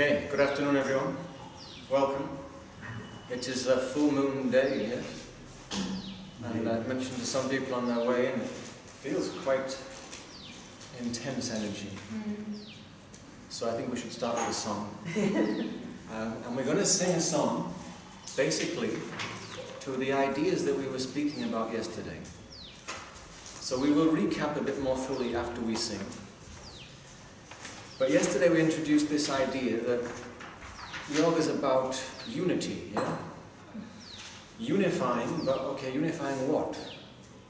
Okay, good afternoon everyone. Welcome. It is a full moon day here. And I mentioned to some people on their way in, it feels quite intense energy. So I think we should start with a song. And we're going to sing a song, basically, to the ideas that we were speaking about yesterday. So we will recap a bit more fully after we sing. But yesterday we introduced this idea that yoga is about unity, yeah? Unifying, but okay, unifying what?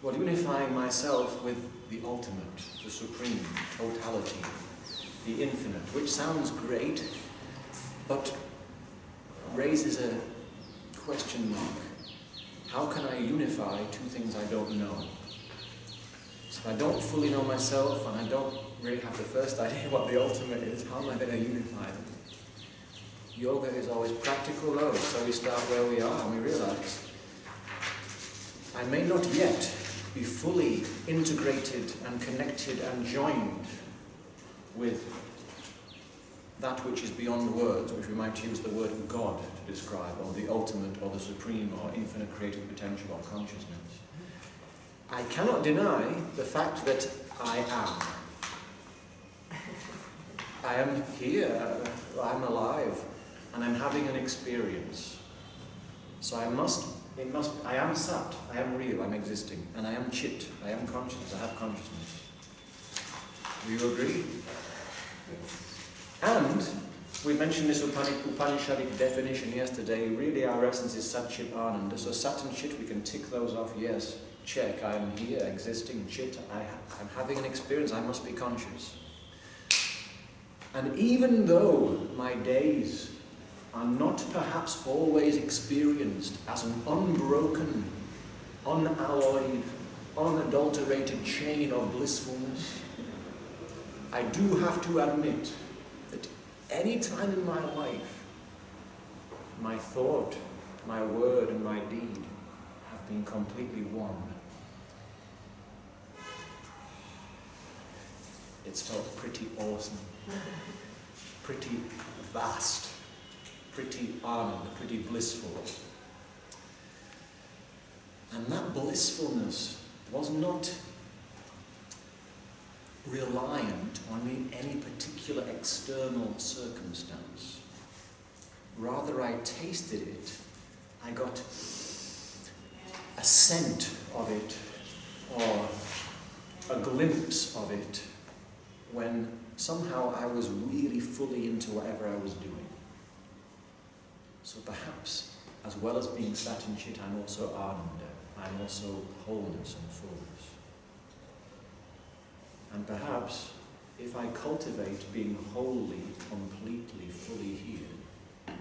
Well, unifying myself with the ultimate, the supreme, totality, the infinite, which sounds great, but raises a question mark. How can I unify two things I don't know? So if I don't fully know myself and I don't really have the first idea what the ultimate is, how am I going to unify them? Yoga is always practical though, so we start where we are and we realize I may not yet be fully integrated and connected and joined with that which is beyond words, which we might use the word God to describe, or the ultimate, or the supreme, or infinite creative potential, or consciousness. I cannot deny the fact that I am. I am here, I'm alive, and I'm having an experience. So I am sat, I am real, I'm existing, and I am chit, I am consciousness, I have consciousness. Do you agree? And we mentioned this Upanishadic definition yesterday. Really our essence is Sat Chit Ananda. So Sat and Chit, we can tick those off. Yes, check, I am here, existing, Chit, I'm having an experience, I must be conscious. And even though my days are not perhaps always experienced as an unbroken, unalloyed, unadulterated chain of blissfulness, I do have to admit that any time in my life, my thought, my word and my deed have been completely one. It's felt pretty awesome, pretty vast, pretty ananda, pretty blissful. And that blissfulness was not reliant on any particular external circumstance. Rather, I tasted it, I got a scent of it, or a glimpse of it, when somehow I was really fully into whatever I was doing. So perhaps, as well as being Sat and Chit, I'm also Ananda, I'm also wholeness and fullness. And perhaps, if I cultivate being wholly, completely, fully here,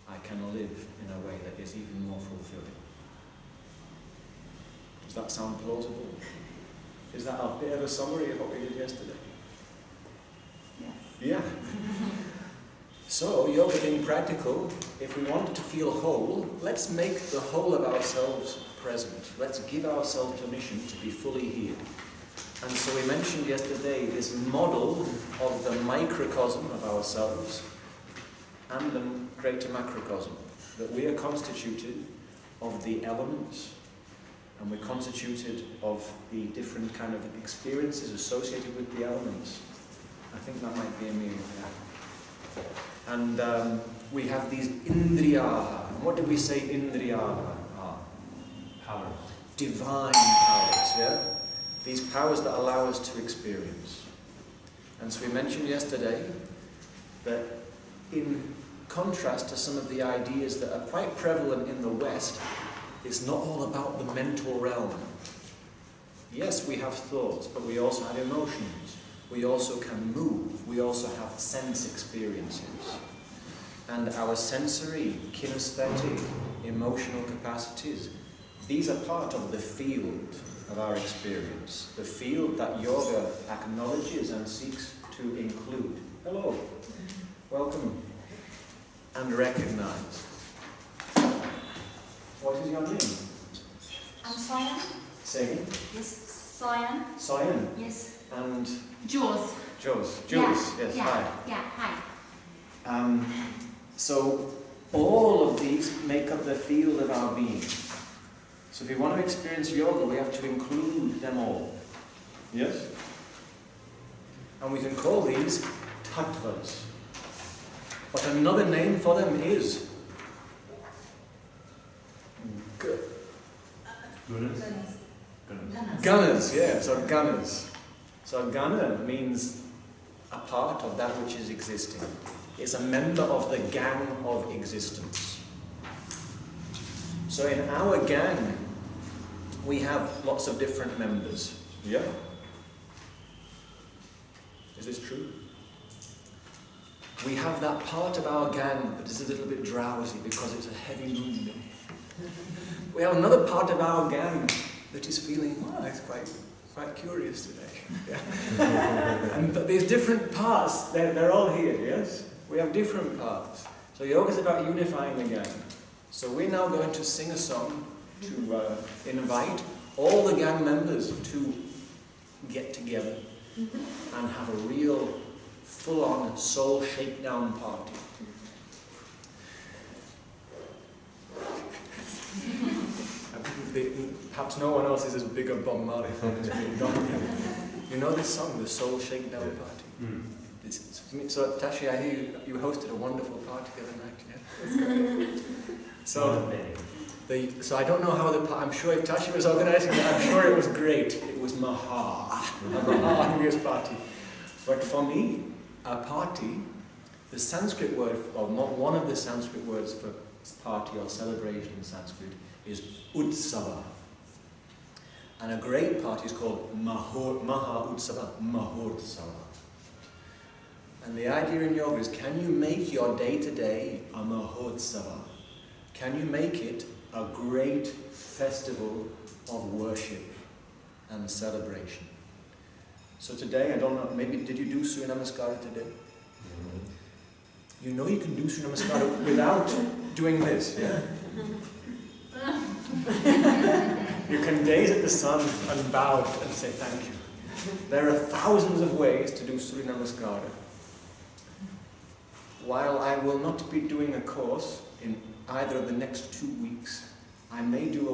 I can live in a way that is even more fulfilling. Does that sound plausible? Is that a bit of a summary of what we did yesterday? Yeah. So, yoga being practical, if we want to feel whole, let's make the whole of ourselves present. Let's give ourselves permission to be fully here. And so we mentioned yesterday this model of the microcosm of ourselves and the greater macrocosm, that we are constituted of the elements, and we're constituted of the different kind of experiences associated with the elements. I think that might be a meaning, yeah. And we have these indriyaha. And what did we say indriyaha are? Powers. Divine powers, yeah? These powers that allow us to experience. And so we mentioned yesterday that in contrast to some of the ideas that are quite prevalent in the West, it's not all about the mental realm. Yes, we have thoughts, but we also have emotions. We also can move. We also have sense experiences. And our sensory, kinesthetic, emotional capacities, these are part of the field of our experience. The field that yoga acknowledges and seeks to include. Hello. Welcome. And recognize. What is your name? I'm Soyan. Say again? Yes, Soyan. Soyan? Yes. And? Jules. Jules. Yeah. Yes, Yeah. hi. Yeah, hi. So all of these make up the field of our being. So if we want to experience yoga, we have to include them all. Yes? And we can call these tattvas. But another name for them is gunas, yeah, so gunas. So gana means a part of that which is existing. It's a member of the gang of existence. So in our gang, we have lots of different members. Yeah? Is this true? We have that part of our gang that is a little bit drowsy because it's a heavy moon day. We have another part of our gang that is feeling, it's quite curious today. Yeah. But these different parts, they're all here, yes? We have different parts. So yoga is about unifying the gang. So we're now going to sing a song to invite all the gang members to get together and have a real full-on soul shakedown party. Perhaps no one else is as big a Bob Marley fan as me. You know this song, the Soul Shakedown Party? So Tashi, I hear you hosted a wonderful party the other night, yeah? So I don't know how I'm sure if Tashi was organizing it, I'm sure it was great. It was a harmonious party. But for me, a party, the Sanskrit word, or one of the Sanskrit words for party or celebration in Sanskrit is utsava. And a great party is called maha utsava, mahortsava. And the idea in yoga is, can you make your day-to-day a mahortsava? Can you make it a great festival of worship and celebration? So today, I don't know, maybe did you do Surya Namaskara today? You know you can do Surya Namaskara without doing this, yeah? You can gaze at the sun and bow and say thank you. There are thousands of ways to do Surya Namaskara. While I will not be doing a course in either of the next 2 weeks, I may do a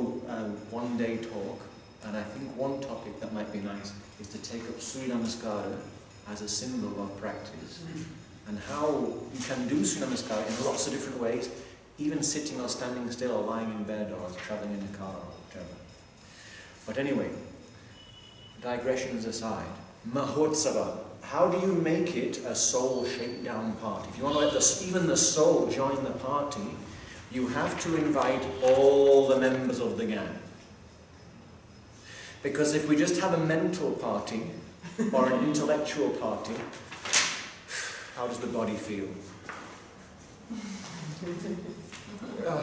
one-day talk, and I think one topic that might be nice is to take up Surya Namaskara as a symbol of practice, and how you can do Surya Namaskara in lots of different ways, even sitting or standing still or lying in bed or traveling in a car or whatever. But anyway, digressions aside, Mahortsava, how do you make it a soul shakedown party? If you want to let even the soul join the party, you have to invite all the members of the gang. Because if we just have a mental party or an intellectual party, how does the body feel?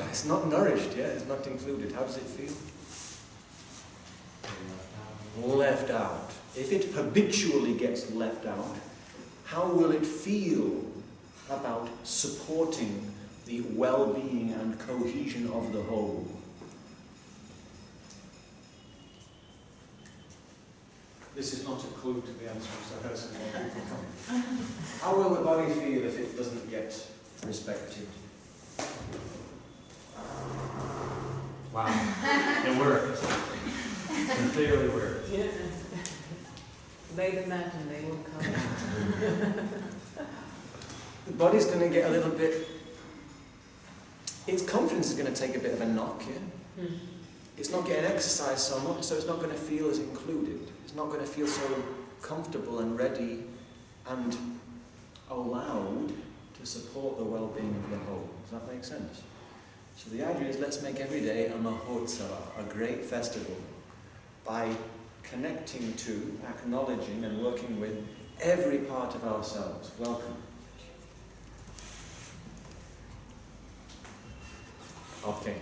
It's not nourished, yeah, it's not included. How does it feel? Left out. If it habitually gets left out, how will it feel about supporting the well-being and cohesion of the whole? This is not a clue to the answer, so here's some more people coming. How will the body feel if it doesn't get respected? Wow. It worked. It clearly worked. Yeah. They'd imagine they will come. The body's going to get a little bit... Its confidence is going to take a bit of a knock, yeah? It's not getting exercise so much, so it's not going to feel as included. It's not going to feel so comfortable and ready and allowed to support the well-being of the whole. Does that make sense? So the idea is, let's make every day a Mahotsava, a great festival, by connecting to, acknowledging and working with every part of ourselves. Welcome. Okay.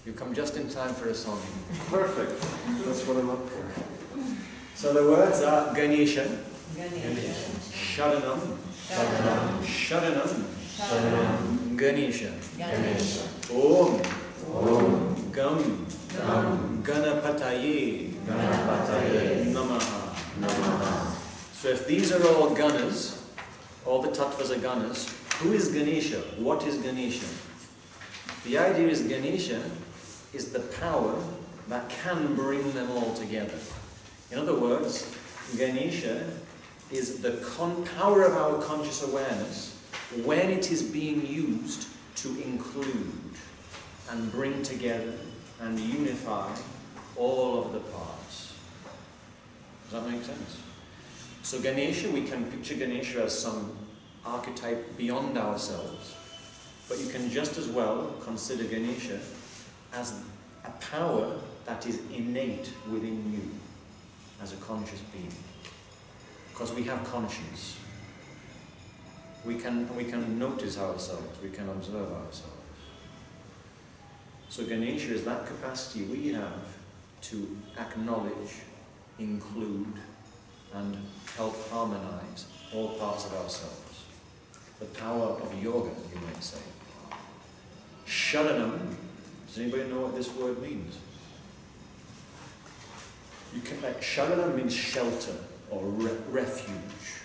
You come just in time for a song. Perfect. That's what I'm up for. So the words are Ganesha, Sharanam, Sharanam, Ganesha, Om, Gam, Ganapataye, Namaha. So if these are all gunas, all the tattvas are gunas, Who is Ganesha? What is Ganesha? The idea is Ganesha is the power that can bring them all together. In other words, Ganesha is the power of our conscious awareness when it is being used to include and bring together and unify all of the parts. Does that make sense? So Ganesha, we can picture Ganesha as some archetype beyond ourselves, but you can just as well consider Ganesha as a power that is innate within you as a conscious being. Because we have conscience. We can notice ourselves, we can observe ourselves. So Ganesha is that capacity we have to acknowledge, include, and help harmonize all parts of ourselves. The power of yoga, you might say. Sharanam, does anybody know what this word means? Sharanam means shelter or refuge,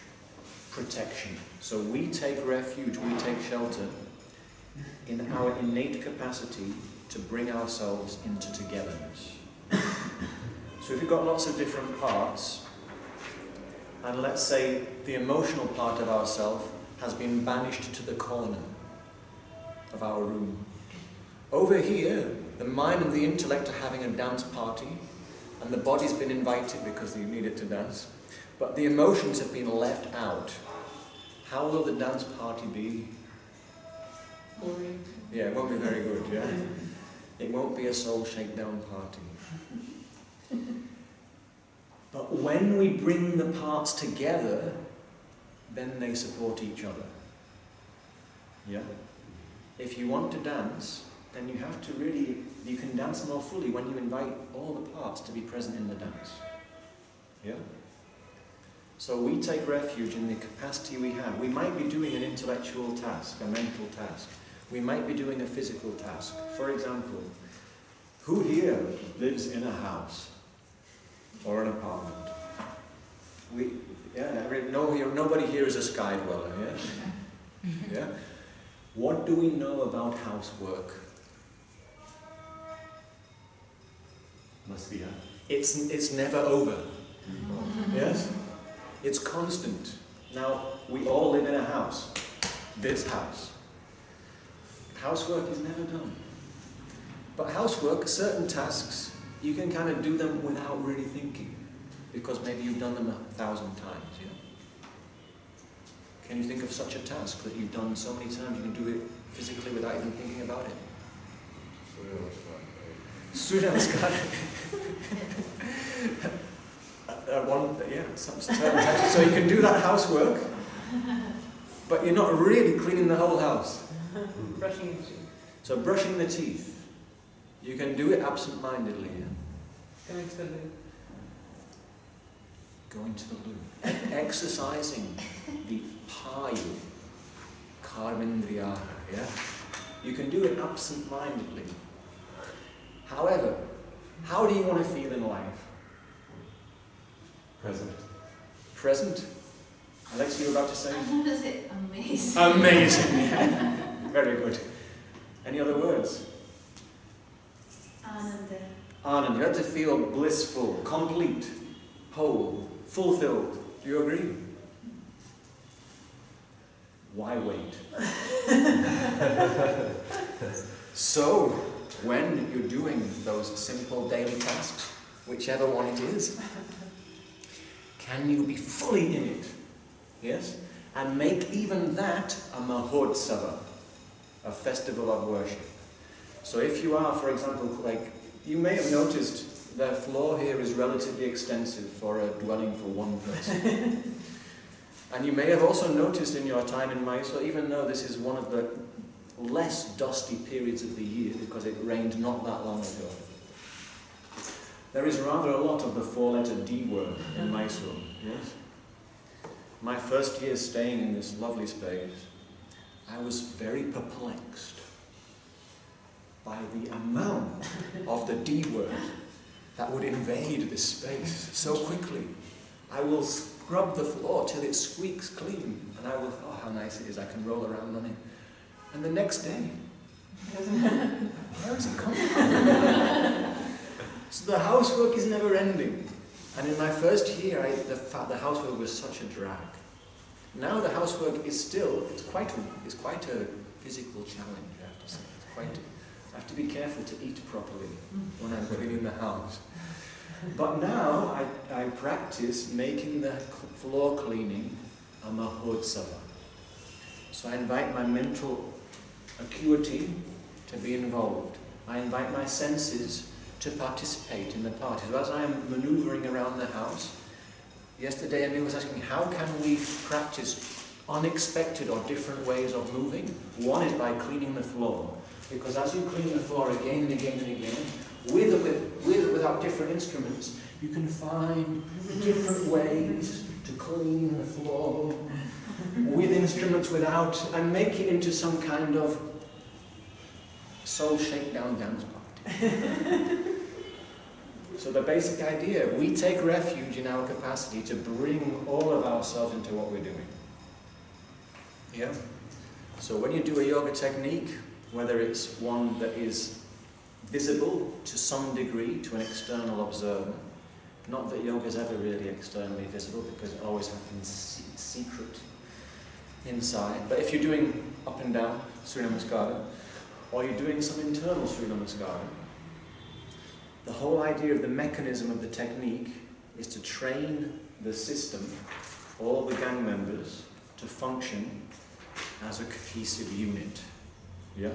protection. So we take refuge, we take shelter in our innate capacity to bring ourselves into togetherness. So if you've got lots of different parts, and let's say the emotional part of ourself has been banished to the corner of our room. Over here, the mind and the intellect are having a dance party, and the body's been invited because you need it to dance, but the emotions have been left out. How will the dance party be? Boring. Yeah, it won't be very good, yeah? It won't be a soul shakedown party. But when we bring the parts together, then they support each other. Yeah? If you want to dance, then you have to really, you can dance more fully when you invite all the parts to be present in the dance. Yeah? So we take refuge in the capacity we have. We might be doing an intellectual task, a mental task. We might be doing a physical task. For example, who here lives in a house or an apartment? Nobody here is a sky dweller, yeah? Yeah? What do we know about housework? Must be, It's never over. Yes? It's constant. Now, we all live in a house. This house. Housework is never done. But housework, certain tasks, you can kind of do them without really thinking. Because maybe you've done them 1,000 times, yeah? Can you think of such a task that you've done so many times you can do it physically without even thinking about it? Sūtra some certain tasks. So you can do that housework, but you're not really cleaning the whole house. Brushing your teeth. So brushing the teeth, you can do it absent-mindedly. Yeah? Going to the loo. Going to the loo. Exercising the payu, karmendriya, yeah? You can do it absent-mindedly. However, how do you want to feel in life? Present. Present? Alex, you were about to say? I thought it was amazing. Amazing, yeah. Very good. Any other words? Ananda. Anand, you have to feel blissful, complete, whole, fulfilled. Do you agree? Why wait? So, when you're doing those simple daily tasks, whichever one it is, can you be fully in it? Yes? And make even that a mahotsava, a festival of worship. So if you are, for example, like, you may have noticed the floor here is relatively extensive for a dwelling for one person. And you may have also noticed in your time in Mysore, even though this is one of the less dusty periods of the year, because it rained not that long ago, there is rather a lot of the four-letter D word in Mysore. Yes? My first year staying in this lovely space, I was very perplexed by the amount of the D word that would invade this space so quickly. I will scrub the floor till it squeaks clean. And I will, oh, how nice it is, I can roll around on it. And the next day, where does it come from? So the housework is never ending. And in my first year, the housework was such a drag. Now the housework is still, it's quite a physical challenge, I have to say. I have to be careful to eat properly when I'm cleaning the house. But now I practice making the floor cleaning a mahotsava. So I invite my mental acuity to be involved. I invite my senses to participate in the party. So as I am maneuvering around the house, yesterday Emil was asking, how can we practice unexpected or different ways of moving? One is by cleaning the floor. Because as you clean the floor again and again and again, with or without different instruments, you can find different ways to clean the floor with instruments, without, and make it into some kind of soul shakedown dance party. So the basic idea, we take refuge in our capacity to bring all of ourselves into what we're doing. Yeah? So when you do a yoga technique, whether it's one that is visible to some degree to an external observer, not that yoga is ever really externally visible because it always happens secret inside, but if you're doing up and down Surya Namaskara, or you're doing some internal Surya Namaskara, the whole idea of the mechanism of the technique is to train the system, all the gang members, to function as a cohesive unit. Yeah?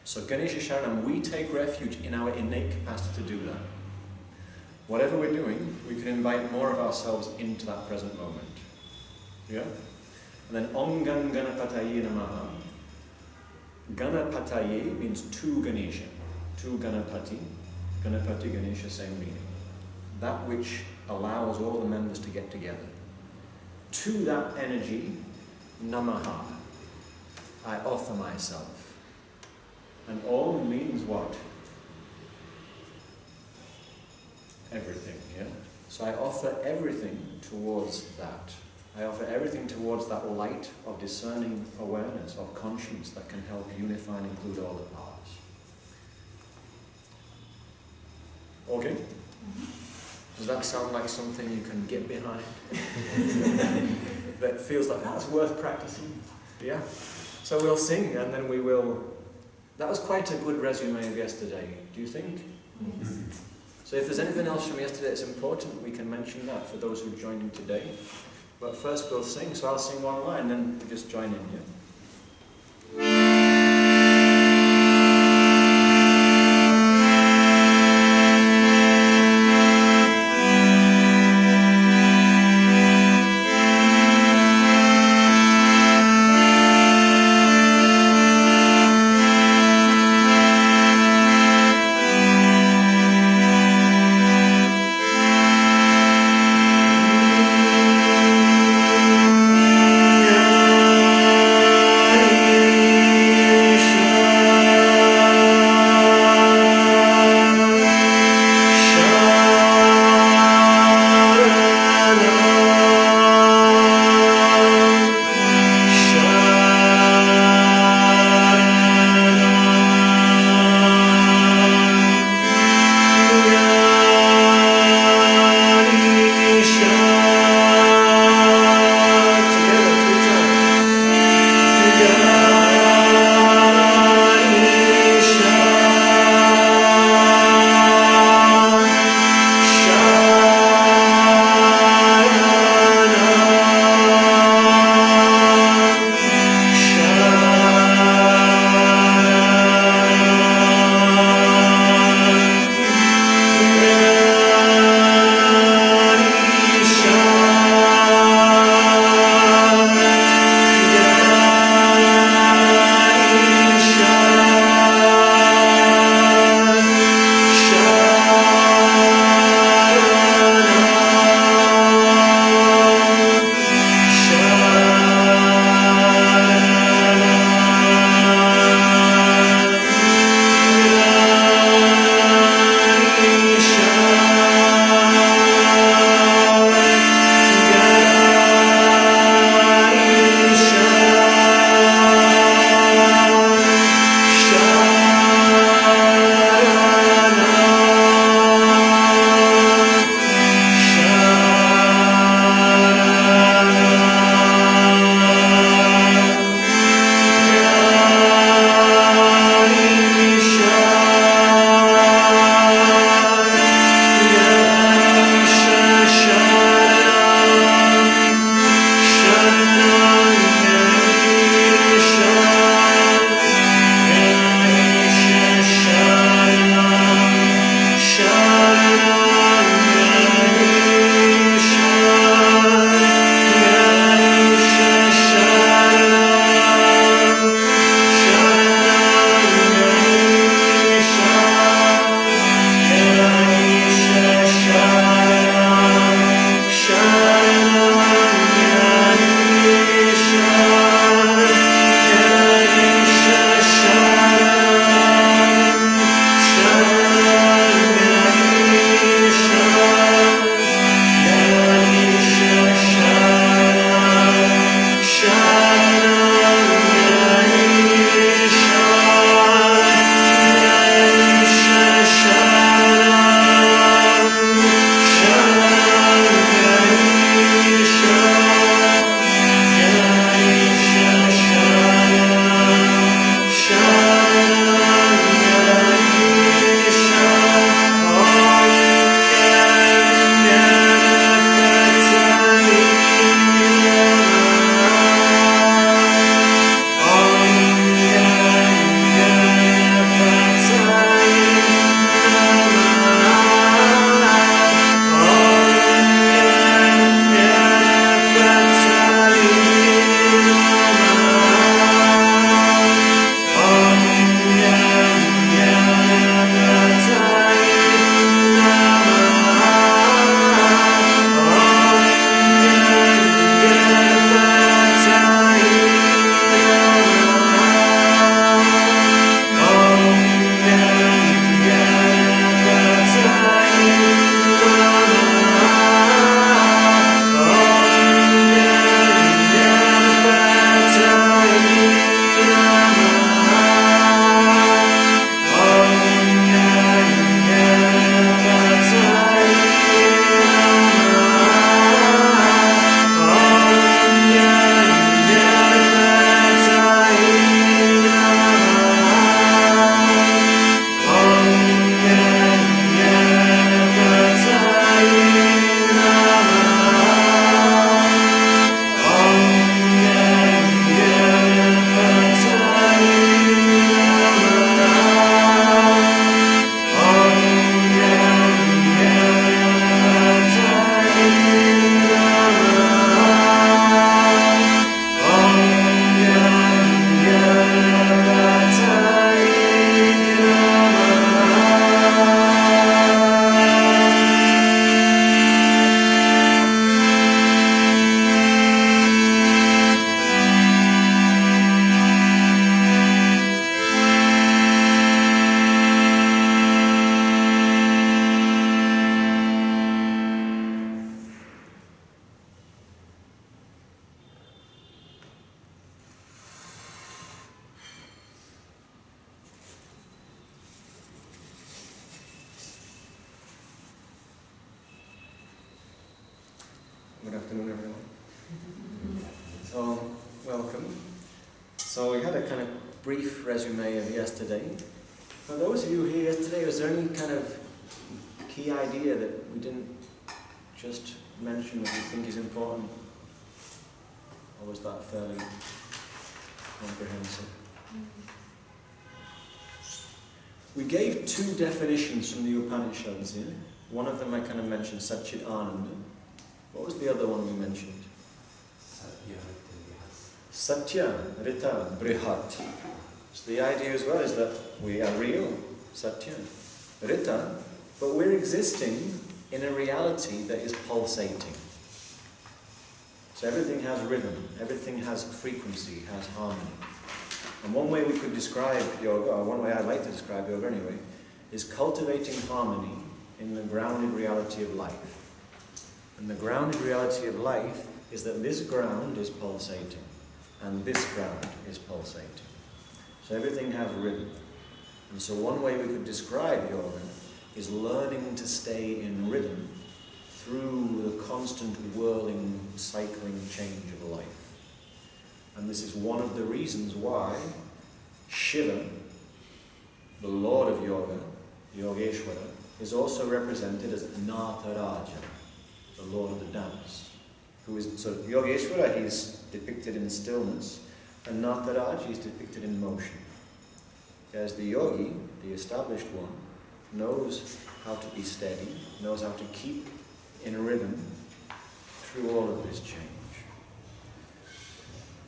So Ganesha Sharanam, we take refuge in our innate capacity to do that. Whatever we're doing, we can invite more of ourselves into that present moment. Yeah? And then Om Gan Ganapataye Namaha. Ganapataye means to Ganesha. To Ganapati. Ganapati, Ganesha, same meaning. That which allows all the members to get together. To that energy, Namaha. I offer myself. And Om means what? Everything, yeah? So I offer everything towards that. I offer everything towards that light of discerning awareness, of conscience that can help unify and include all the parts. Okay? Does that sound like something you can get behind? That feels like that's worth practicing? Yeah? So we'll sing and then we will... That was quite a good resume of yesterday, do you think? Yes. So if there's anything else from yesterday that's important, we can mention that for those who joined in today. But first we'll sing, so I'll sing one line, then we just join in, yeah? afternoon, everyone. So, welcome. So we had a kind of brief resume of yesterday. For those of you here yesterday, was there any kind of key idea that we didn't just mention that you think is important? Or was that fairly comprehensive? We gave two definitions from the Upanishads here. One of them I kind of mentioned, Satchit Ananda. What was the other one we mentioned? Satya, Rita, Brihat. So the idea as well is that we are real, Satya, Rita, but we're existing in a reality that is pulsating. So everything has rhythm, everything has frequency, has harmony. And one way we could describe yoga, or one way I'd like to describe yoga anyway, is cultivating harmony in the grounded reality of life. And the grounded reality of life is that this ground is pulsating, and this ground is pulsating. So everything has rhythm. And so one way we could describe yoga is learning to stay in rhythm through the constant whirling, cycling change of life. And this is one of the reasons why Shiva, the Lord of Yoga, Yogeshwara, is also represented as Nataraja, the Lord of the dance. So Yogeshwara, he's depicted in stillness, and Nataraja is depicted in motion. As the yogi, the established one, knows how to be steady, knows how to keep in rhythm through all of this change.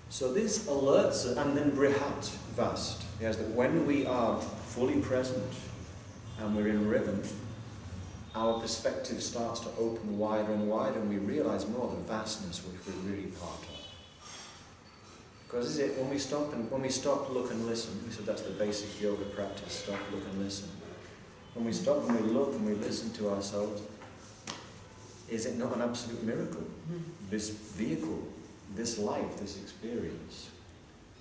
So this alerts us, and then Brihat, vast, is that when we are fully present and we're in rhythm, our perspective starts to open wider and wider, and we realize more the vastness which we're really part of. Because is it when we stop, look and listen, we said that's the basic yoga practice, stop, look and listen. When we stop and we look and we listen to ourselves, is it not an absolute miracle? This vehicle, this life, this experience.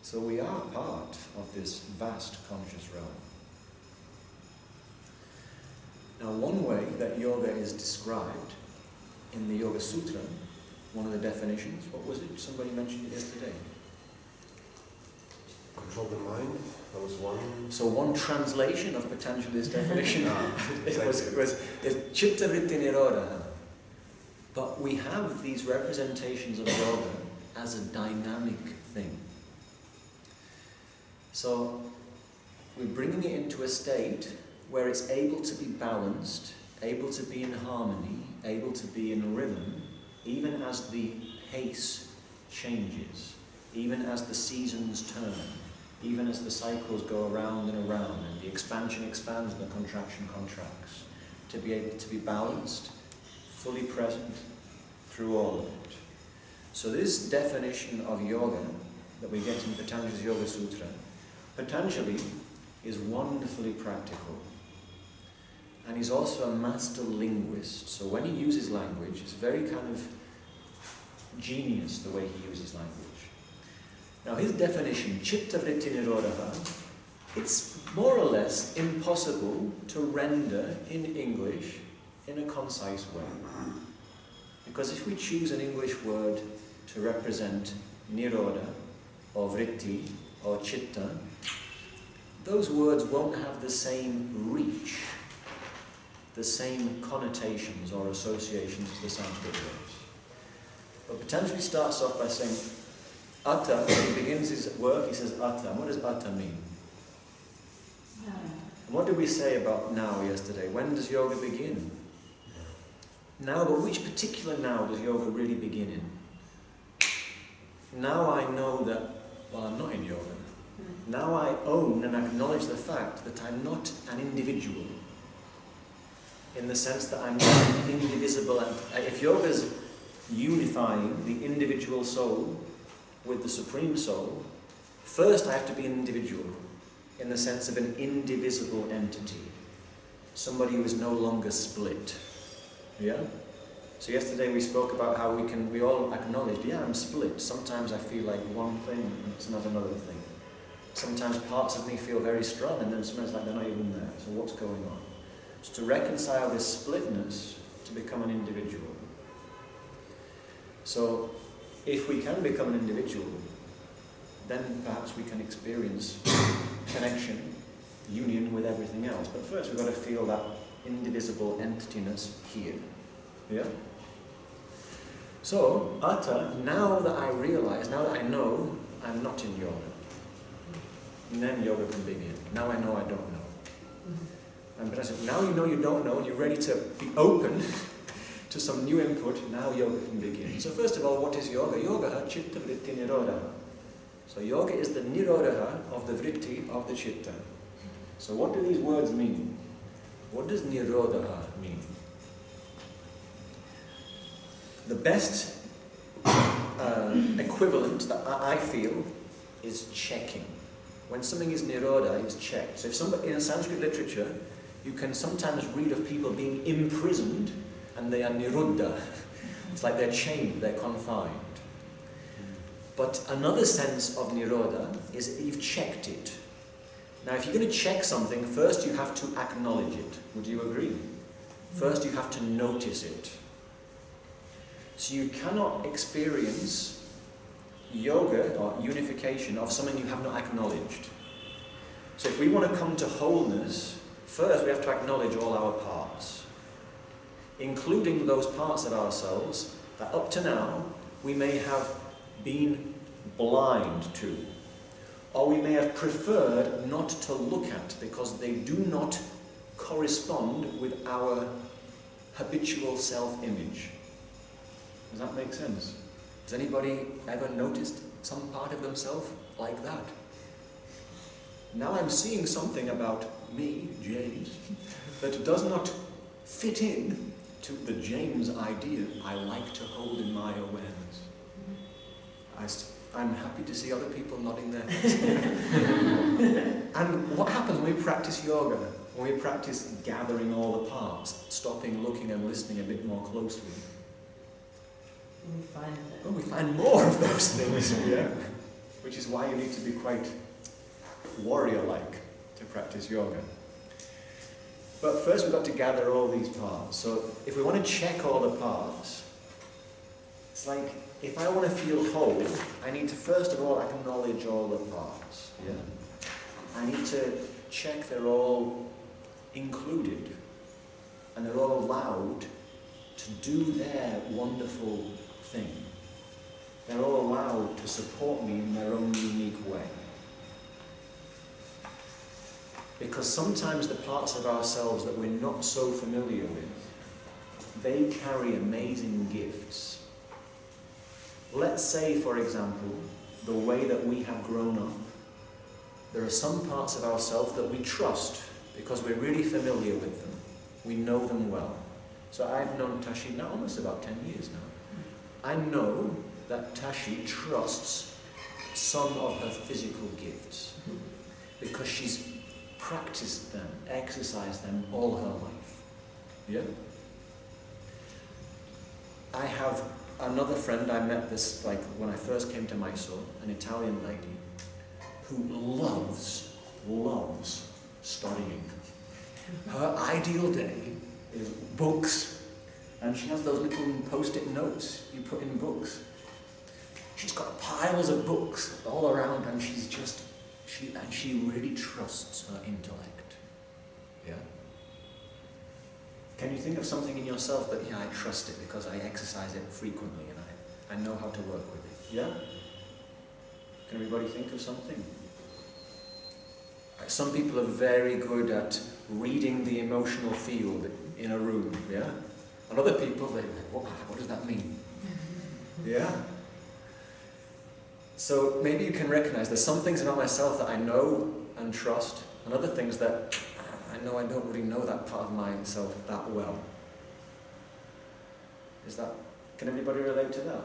So we are part of this vast conscious realm. Now one way that yoga is described in the Yoga Sūtra, one of the definitions, what was it? Somebody mentioned it yesterday. Control the mind, that was one. So one translation of Patanjali's definition was Chitta Vritti Nirodha. But we have these representations of yoga as a dynamic thing. So we're bringing it into a state where it's able to be balanced, able to be in harmony, able to be in rhythm, even as the pace changes, even as the seasons turn, even as the cycles go around and around, and the expansion expands and the contraction contracts, to be able to be balanced, fully present through all of it. So this definition of yoga that we get in Patanjali's Yoga Sūtra, Patanjali is wonderfully practical. And he's also a master linguist. So when he uses language, it's very kind of genius the way he uses language. Now his definition, Chitta Vritti Nirodha, it's more or less impossible to render in English in a concise way. Because if we choose an English word to represent Nirodha, or Vritti, or Chitta, those words won't have the same reach, the same connotations or associations as the Sanskrit words. But Patanjali starts off by saying, Atta, when he begins his work, he says Atta. And what does Atta mean? And what did we say about now yesterday? When does yoga begin? Now, but which particular now does yoga really begin in? Now I know that, well, I'm not in yoga. Now I own and acknowledge the fact that I'm not an individual, in the sense that I'm not indivisible. And if yoga's unifying the individual soul with the Supreme Soul, first I have to be an individual, in the sense of an indivisible entity. Somebody who is no longer split. Yeah? So yesterday we spoke about how we all acknowledged, yeah, I'm split. Sometimes I feel like one thing, and it's not another thing. Sometimes parts of me feel very strong, and then sometimes like they're not even there. So what's going on? So to reconcile this splitness, to become an individual. So, if we can become an individual, then perhaps we can experience connection, union with everything else. But first we've got to feel that indivisible entityness here. Yeah? So, Atta, now that I realize, now that I know I'm not in yoga, and then yoga can begin. Now I know I don't know. And but I said, now you know you don't know and you're ready to be open to some new input, now yoga can begin. So first of all, what is yoga? Yoga, chitta vritti nirodha. So yoga is the nirodha of the vritti, of the chitta. So what do these words mean? What does nirodha mean? The best equivalent that I feel is checking. When something is nirodha, it's checked. So if somebody, in Sanskrit literature, you can sometimes read of people being imprisoned and they are niruddha. It's like they're chained, they're confined. But another sense of nirodha is you've checked it. Now if you're going to check something, first you have to acknowledge it. Would you agree? First you have to notice it. So you cannot experience yoga or unification of something you have not acknowledged. So if we want to come to wholeness, first we have to acknowledge all our parts, including those parts of ourselves that up to now we may have been blind to, or we may have preferred not to look at because they do not correspond with our habitual self-image. Does that make sense? Has anybody ever noticed some part of themselves like that? Now I'm seeing something about me, James, that does not fit in to the James idea I like to hold in my awareness. I'm happy to see other people nodding their heads. And what happens when we practice yoga? When we practice gathering all the parts, stopping, looking and listening a bit more closely? We find more of those things, yeah. Which is why you need to be quite warrior-like to practice yoga. But first we've got to gather all these parts. So if we want to check all the parts, it's like if I want to feel whole, I need to first of all acknowledge all the parts. Yeah. I need to check they're all included and they're all allowed to do their wonderful thing. They're all allowed to support me in their own unique way. Because sometimes the parts of ourselves that we're not so familiar with, they carry amazing gifts. Let's say, for example, the way that we have grown up. There are some parts of ourselves that we trust because we're really familiar with them. We know them well. So I've known Tashi now almost about 10 years now. I know that Tashi trusts some of her physical gifts because she's practiced them, exercised them all her life. Yeah? I have another friend I met this, like when I first came to Mysore, an Italian lady who loves studying. Her ideal day is books, and she has those little post-it notes you put in books. She's got piles of books all around, and she really trusts her intellect. Yeah? Can you think of something in yourself that, yeah, I trust it because I exercise it frequently and I know how to work with it? Yeah? Can everybody think of something? Some people are very good at reading the emotional field in a room, yeah? And other people, they're like, what does that mean? Yeah? So maybe you can recognize there's some things about myself that I know and trust, and other things that I know I don't really know that part of myself that well. Can everybody relate to that?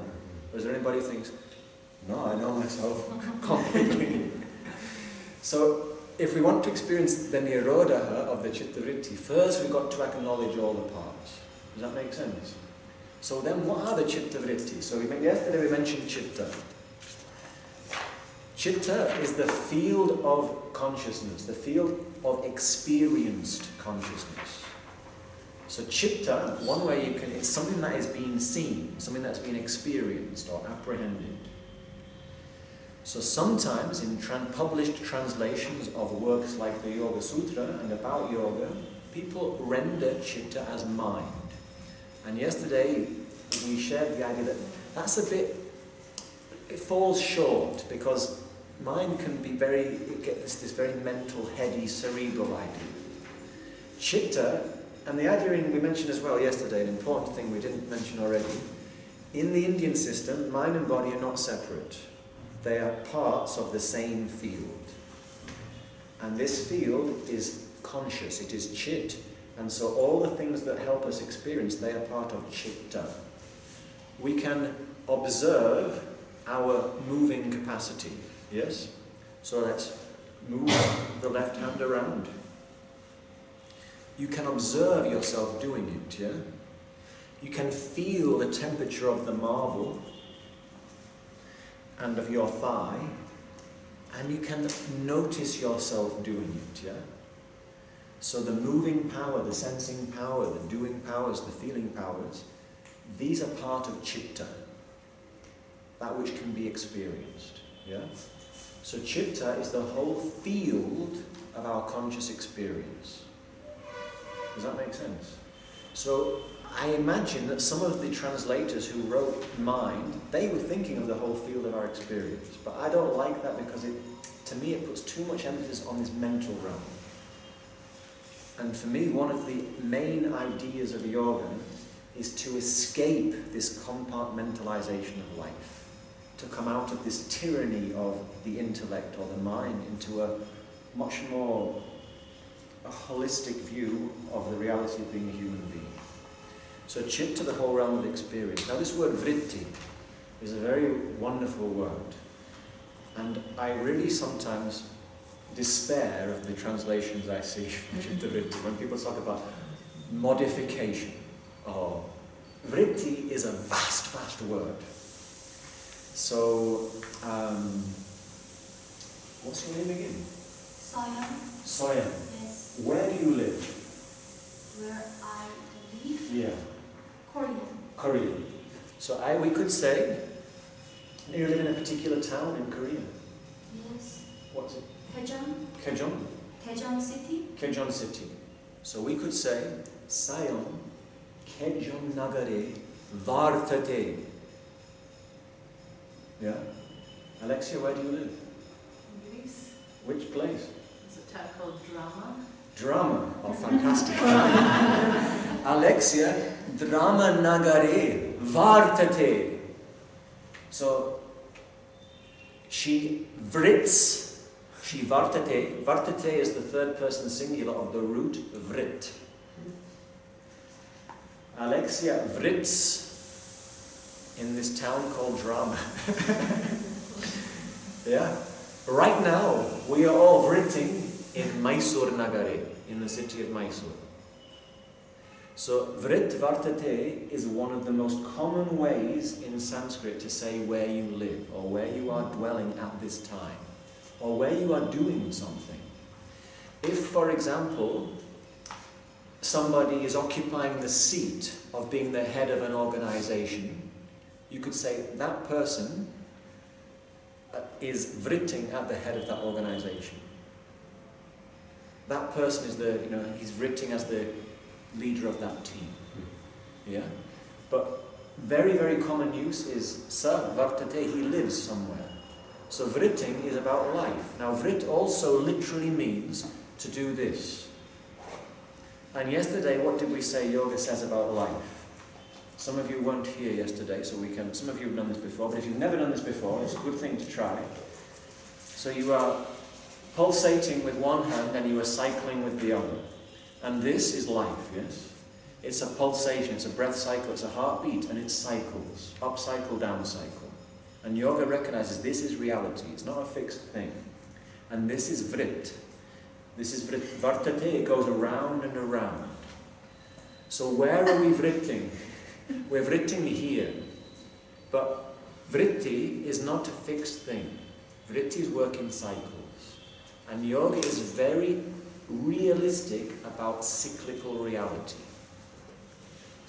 Or is there anybody who thinks, no, I know myself completely? So if we want to experience the nirodha of the chitta-vritti, first we've got to acknowledge all the parts. Does that make sense? So then what are the chitta-vritti? So yesterday we mentioned chitta. Chitta is the field of consciousness, the field of experienced consciousness. So chitta, one way you can, it's something that is being seen, something that's been experienced or apprehended. So sometimes in published translations of works like the Yoga Sutra and about yoga, people render chitta as mind. And yesterday we shared the idea that that's a bit, it falls short, because mind can be it gets this very mental, heady, cerebral idea. Chitta, and the idea we mentioned as well yesterday, an important thing we didn't mention already, in the Indian system, mind and body are not separate. They are parts of the same field. And this field is conscious, it is chit. And so all the things that help us experience, they are part of chitta. We can observe our moving capacity, yes? So let's move the left hand around. You can observe yourself doing it, yeah? You can feel the temperature of the marble and of your thigh, and you can notice yourself doing it, yeah? So the moving power, the sensing power, the doing powers, the feeling powers, these are part of chitta, that which can be experienced, yeah? So chitta is the whole field of our conscious experience. Does that make sense? So I imagine that some of the translators who wrote mind, they were thinking of the whole field of our experience. But I don't like that, because to me it puts too much emphasis on this mental realm. And for me, one of the main ideas of yoga is to escape this compartmentalization of life, to come out of this tyranny of the intellect or the mind into a much more holistic view of the reality of being a human being. So chitta, the whole realm of experience. Now this word vritti is a very wonderful word, and I really sometimes despair of the translations I see from chitta vritti when people talk about modification. Oh, vritti is a vast, vast word. So, what's your name again? Soyam. Soyam. Yes. Where do you live? Where I live? Yeah. Korean. Korean. So we could say, you live in a particular town in Korea. Yes. What's it? Daejeon. Daejeon. Daejeon City. Daejeon City. So we could say, Sayam Daejeon Nagare Vartate. Yeah? Alexia, where do you live? Greece. Which place? It's a town called Drama. Drama. Oh, fantastic. Alexia, Drama Nagare Vartate. So, she vrits, she vartate. Vartate is the third person singular of the root vrit. Alexia vrits in this town called Drama. Yeah. Right now, we are all vritting in Mysore Nagare, in the city of Mysore. So, vrit vartate is one of the most common ways in Sanskrit to say where you live, or where you are dwelling at this time, or where you are doing something. If, for example, somebody is occupying the seat of being the head of an organization, you could say that person is vritting at the head of that organization. That person is he's vritting as the leader of that team. Yeah? But very, very common use is sa vartate, he lives somewhere. So vritting is about life. Now vrit also literally means to do this. And yesterday, what did we say yoga says about life? Some of you weren't here yesterday, so some of you have done this before, but if you've never done this before, it's a good thing to try. So you are pulsating with one hand and you are cycling with the other. And this is life, yes? It's a pulsation, it's a breath cycle, it's a heartbeat, and it cycles. Up cycle, down cycle. And yoga recognizes this is reality, it's not a fixed thing. And this is vrit. This is vrit. Vartate, it goes around and around. So where are we vritting? We're vritting here. But vritti is not a fixed thing. Vrittis work in cycles. And yoga is very realistic about cyclical reality.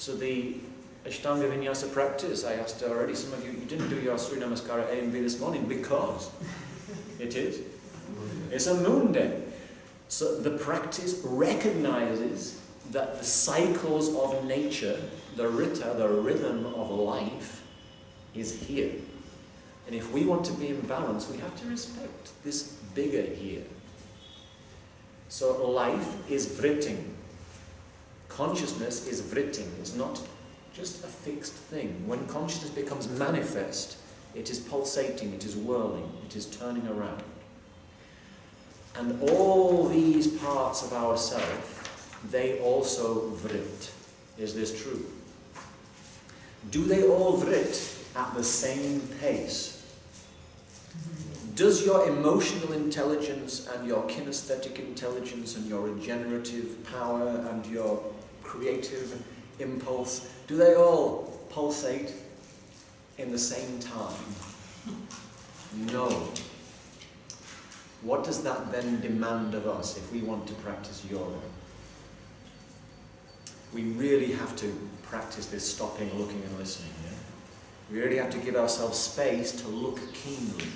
So the Ashtanga Vinyasa practice, I asked already, some of you didn't do your Surya Namaskara A and B this morning because it is. It's a moon day. So the practice recognizes that the cycles of nature, the rita, the rhythm of life, is here. And if we want to be in balance, we have to respect this bigger here. So life is vritting. Consciousness is vritting. It's not just a fixed thing. When consciousness becomes manifest, it is pulsating, it is whirling, it is turning around. And all these parts of ourself, they also vrit. Is this true? Do they all vrit at the same pace? Does your emotional intelligence and your kinesthetic intelligence and your regenerative power and your creative impulse, do they all pulsate in the same time? No. What does that then demand of us if we want to practice yoga? We really have to practice this stopping, looking and listening. Yeah? We really have to give ourselves space to look keenly.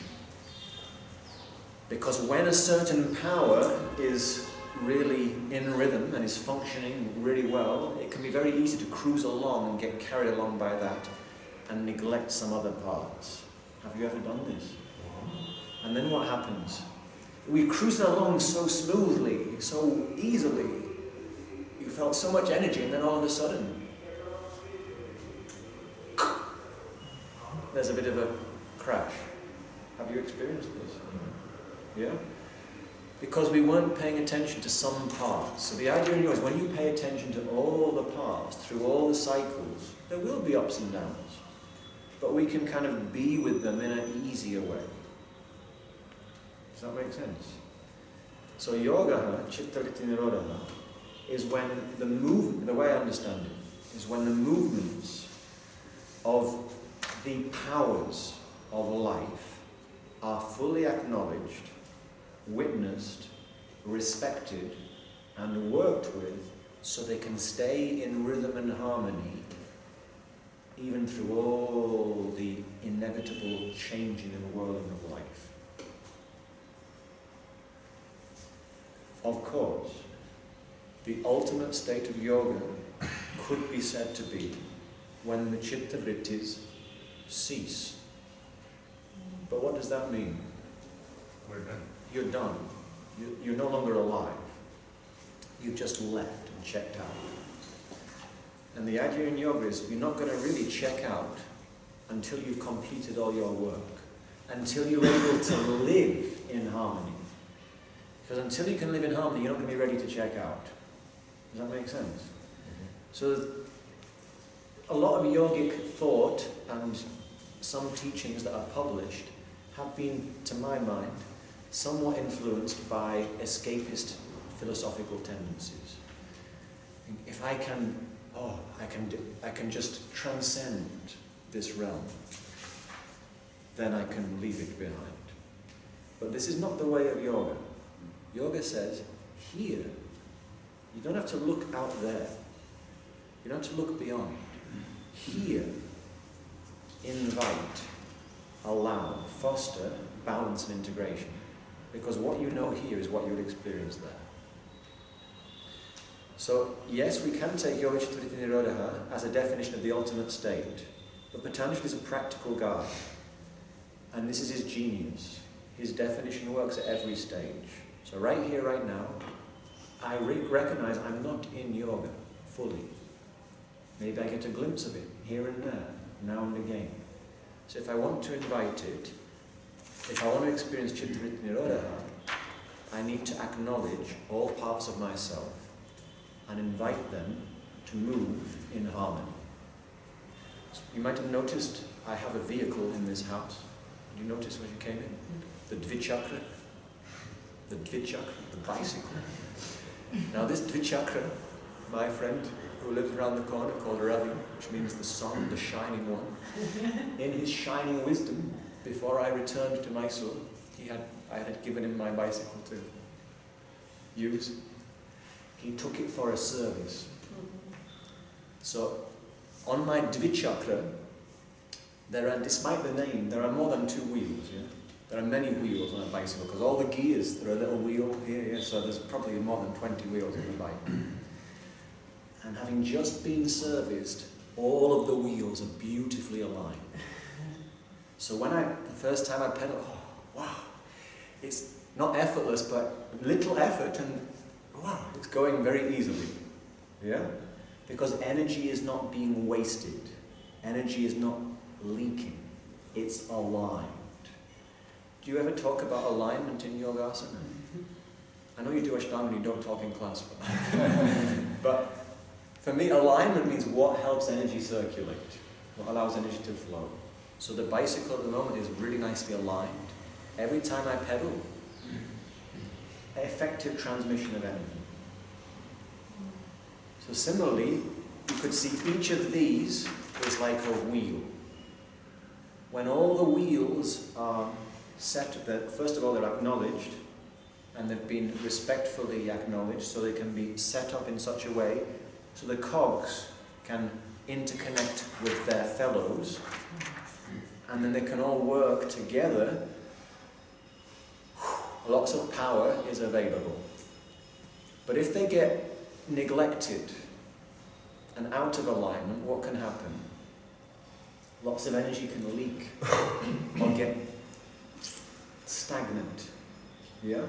Because when a certain power is really in rhythm and is functioning really well, it can be very easy to cruise along and get carried along by that and neglect some other parts. Have you ever done this? And then what happens? We cruise along so smoothly, so easily. You felt so much energy, and then all of a sudden, there's a bit of a crash. Have you experienced this? Yeah? Because we weren't paying attention to some parts. So the idea in yours, when you pay attention to all the parts, through all the cycles, there will be ups and downs. But we can kind of be with them in an easier way. Does that make sense? So yoga, chitta vritti nirodha, is when the movement, the way I understand it, is when the movements of the powers of life are fully acknowledged, witnessed, respected, and worked with, so they can stay in rhythm and harmony even through all the inevitable changing and whirling of life. Of course, the ultimate state of yoga could be said to be when the chitta vrittis cease. But what does that mean? We're done. You're done. You're no longer alive. You've just left and checked out. And the idea in yoga is you're not going to really check out until you've completed all your work, until you're able to live in harmony. Because until you can live in harmony, you're not going to be ready to check out. Does that make sense? Mm-hmm. So a lot of yogic thought and some teachings that are published have been, to my mind, somewhat influenced by escapist philosophical tendencies. If I can, I can just transcend this realm, then I can leave it behind. But this is not the way of yoga. Yoga says, here. You don't have to look out there. You don't have to look beyond. Here. Invite, allow, foster balance and integration. Because what you know here is what you would experience there. So, yes, we can take Yoga Chitta Vritti Nirodha as a definition of the ultimate state. But Patanjali is a practical guy. And this is his genius. His definition works at every stage. So right here, right now, I recognize I'm not in yoga fully. Maybe I get a glimpse of it here and there, now and again. So if I want to invite it, if I want to experience Chitta Vritti Nirodha, I need to acknowledge all parts of myself and invite them to move in harmony. So you might have noticed I have a vehicle in this house. Did you notice when you came in? The Dvichakra. The Dvichakra, the bicycle. Now this Dvichakra, my friend who lives around the corner called Ravi, which means the sun, the shining one, in his shining wisdom, before I returned to Mysore, I had given him my bicycle to use. He took it for a service. So On my Dvichakra, there are, despite the name, there are more than 2 wheels. Yeah? There are many wheels on a bicycle, because all the gears, there are a little wheel here, so there's probably more than 20 wheels on the bike. And having just been serviced, all of the wheels are beautifully aligned. So when the first time I pedal, oh, wow, it's not effortless, but little effort, and wow, it's going very easily. Yeah? Because energy is not being wasted. Energy is not leaking. It's aligned. Do you ever talk about alignment in Yogasana? I know you do Ashtanga and you don't talk in class, but for me, alignment means what helps energy circulate, what allows energy to flow. So the bicycle at the moment is really nicely aligned. Every time I pedal, effective transmission of energy. So similarly, you could see each of these is like a wheel. When all the wheels are set, first of all they're acknowledged, and they've been respectfully acknowledged, so they can be set up in such a way so the cogs can interconnect with their fellows, and then they can all work together. Lots of power is available. But if they get neglected and out of alignment, what can happen? Lots of energy can leak or get stagnant. Yeah?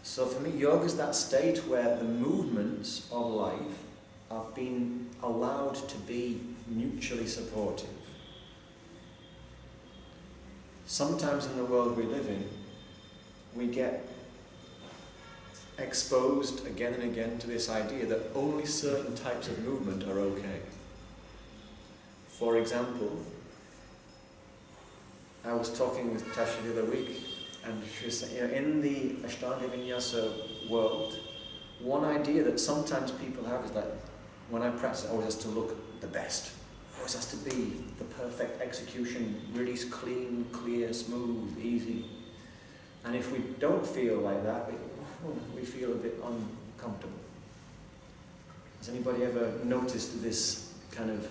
So for me, yoga is that state where the movements of life have been allowed to be mutually supportive. Sometimes in the world we live in, we get exposed again and again to this idea that only certain types of movement are okay. For example, I was talking with Tasha the other week, and she was saying, in the Ashtanga Vinyasa world, one idea that sometimes people have is that when I practice, it always has to look the best. It always has to be the perfect execution, really clean, clear, smooth, easy. And if we don't feel like that, we feel a bit uncomfortable. Has anybody ever noticed this kind of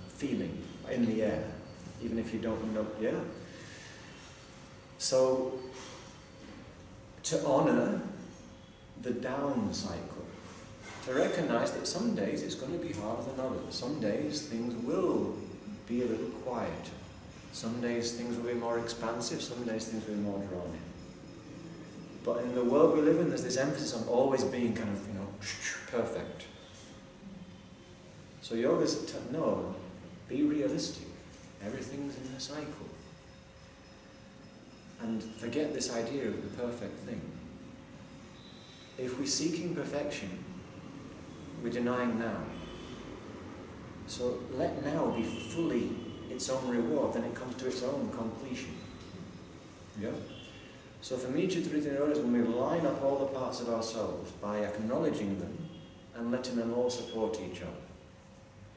feeling in the air, even if you don't know? Yeah? So, to honour the down cycle, to recognise that some days it's going to be harder than others. Some days things will be a little quieter. Some days things will be more expansive, some days things will be more drawn in. But in the world we live in, there's this emphasis on always being kind of, perfect. So yoga's no, be realistic. Everything's in a cycle. And forget this idea of the perfect thing. If we're seeking perfection, we're denying now. So let now be fully its own reward, then it comes to its own completion. Yeah? So for me, Chitta-Vritti Nirodha is when we line up all the parts of ourselves by acknowledging them and letting them all support each other.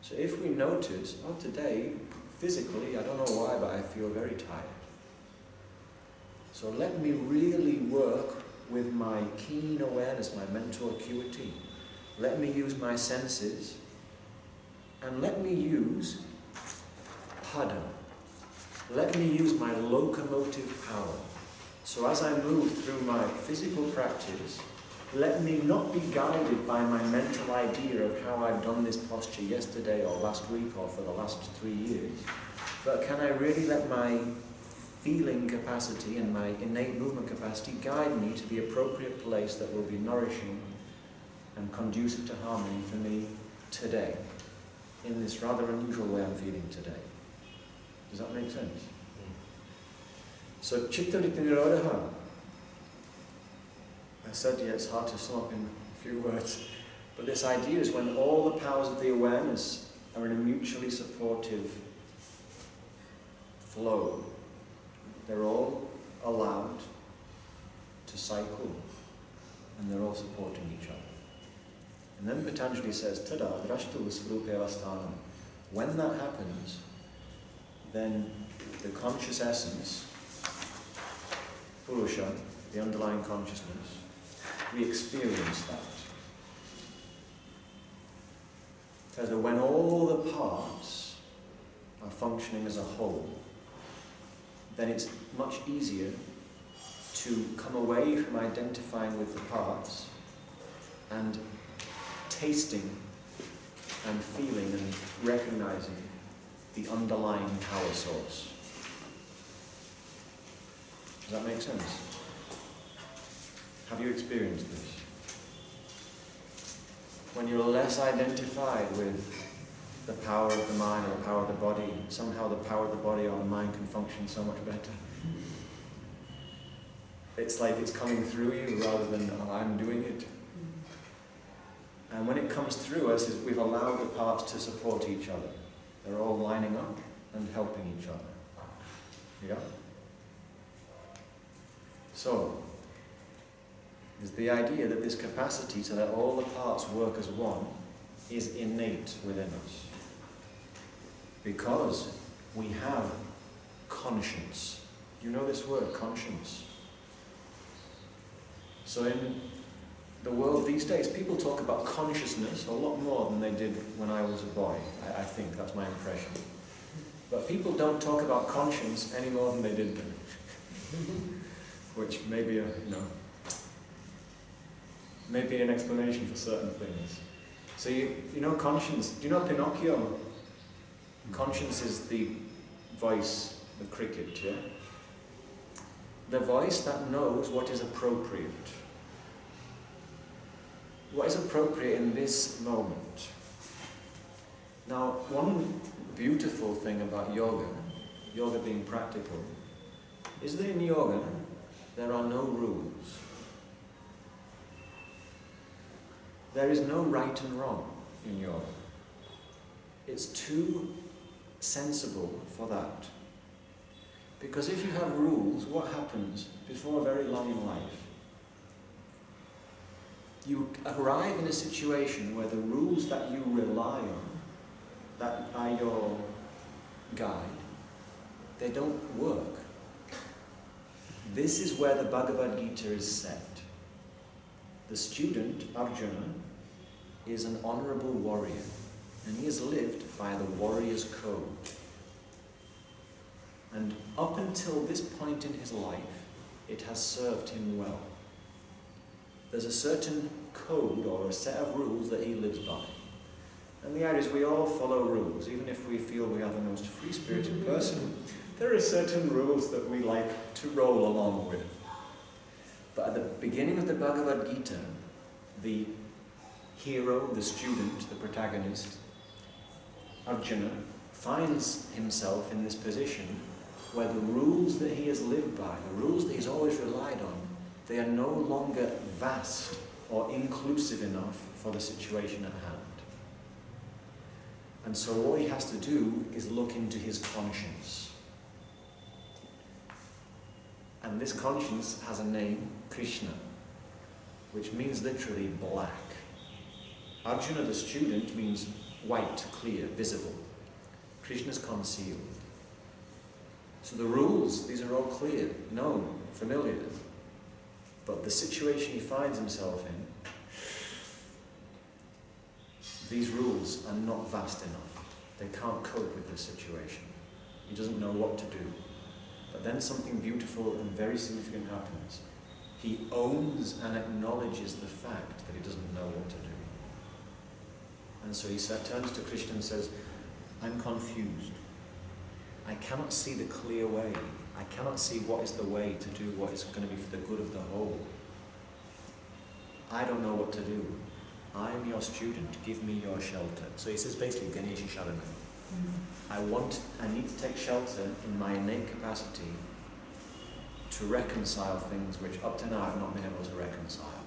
So if we notice, oh, today, physically, I don't know why, but I feel very tired. So let me really work with my keen awareness, my mental acuity. Let me use my senses, and let me use pada. Let me use my locomotive power. So as I move through my physical practice, let me not be guided by my mental idea of how I've done this posture yesterday or last week or for the last 3 years, but can I really let my feeling capacity and my innate movement capacity guide me to the appropriate place that will be nourishing and conducive to harmony for me today, in this rather unusual way I'm feeling today. Does that make sense? So, Chitta-Vritti Nirodha, I said, yeah, it's hard to sum up in a few words, but this idea is when all the powers of the awareness are in a mutually supportive flow, they're all allowed to cycle, and they're all supporting each other. And then Patañjali says, Tada drashtu svarupe avasthanam. When that happens, then the conscious essence, Purusha, the underlying consciousness, we experience that. says that when all the parts are functioning as a whole, then it's much easier to come away from identifying with the parts and tasting and feeling and recognizing the underlying power source. Does that make sense? Have you experienced this? When you're less identified with the power of the mind or the power of the body, somehow the power of the body or the mind can function so much better. It's like it's coming through you rather than I'm doing it. And when it comes through us, we've allowed the parts to support each other. They're all lining up and helping each other. Yeah? So, there's the idea that this capacity to let all the parts work as one is innate within us. Because we have conscience. You know this word, conscience? So in the world these days, people talk about consciousness a lot more than they did when I was a boy. I think that's my impression. But people don't talk about conscience any more than they did then. Which may be maybe an explanation for certain things. So you know conscience, do you know Pinocchio? Conscience is the voice, the cricket, yeah? The voice that knows what is appropriate. What is appropriate in this moment. Now, one beautiful thing about yoga being practical, is that in yoga, there are no rules. There is no right and wrong in yoga. It's too sensible for that. Because if you have rules, what happens before very long in life? You arrive in a situation where the rules that you rely on, that are your guide, they don't work. This is where the Bhagavad Gita is set. The student, Arjuna, is an honorable warrior, and he has lived by the warrior's code. And up until this point in his life, it has served him well. There's a certain code or a set of rules that he lives by. And the idea is we all follow rules, even if we feel we are the most free-spirited person. There are certain rules that we like to roll along with. But at the beginning of the Bhagavad Gita, the hero, the student, the protagonist, Arjuna, finds himself in this position where the rules that he has lived by, the rules that he's always relied on, they are no longer vast or inclusive enough for the situation at hand. And so what he has to do is look into his conscience. And this conscience has a name, Krishna, which means literally black. Arjuna, the student, means white, clear, visible. Krishna's concealed. So the rules, these are all clear, known, familiar. But the situation he finds himself in, these rules are not vast enough. They can't cope with this situation. He doesn't know what to do. But then something beautiful and very significant happens. He owns and acknowledges the fact that he doesn't know what to do. And so he turns to Krishna and says, I'm confused. I cannot see the clear way. I cannot see what is the way to do what is going to be for the good of the whole. I don't know what to do. I am your student. Give me your shelter. So he says basically, Ganesha Sharanam. I need to take shelter in my innate capacity to reconcile things which up to now I've not been able to reconcile.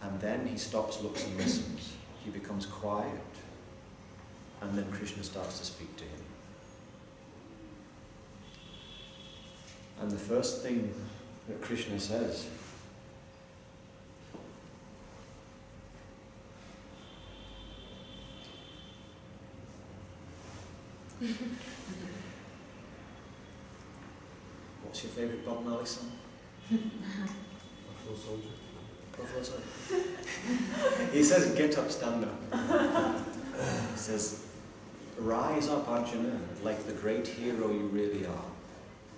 And then he stops, looks and listens. He becomes quiet. And then Krishna starts to speak to him. And the first thing that Krishna says What's your favourite Bob Marley song? Afro Soldier. He says, get up, stand up. He says, rise up, Arjuna, like the great hero you really are.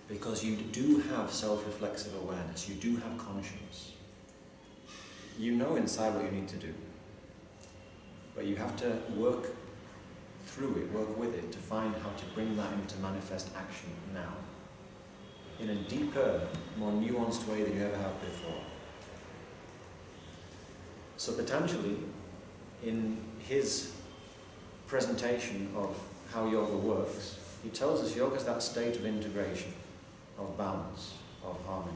Because you do have self-reflexive awareness, you do have conscience. You know inside what you need to do. But you have to work through it, work with it, to find how to bring that into manifest action now. In a deeper, more nuanced way than you ever have before. So Patañjali, in his presentation of how yoga works, he tells us yoga is that state of integration, of balance, of harmony.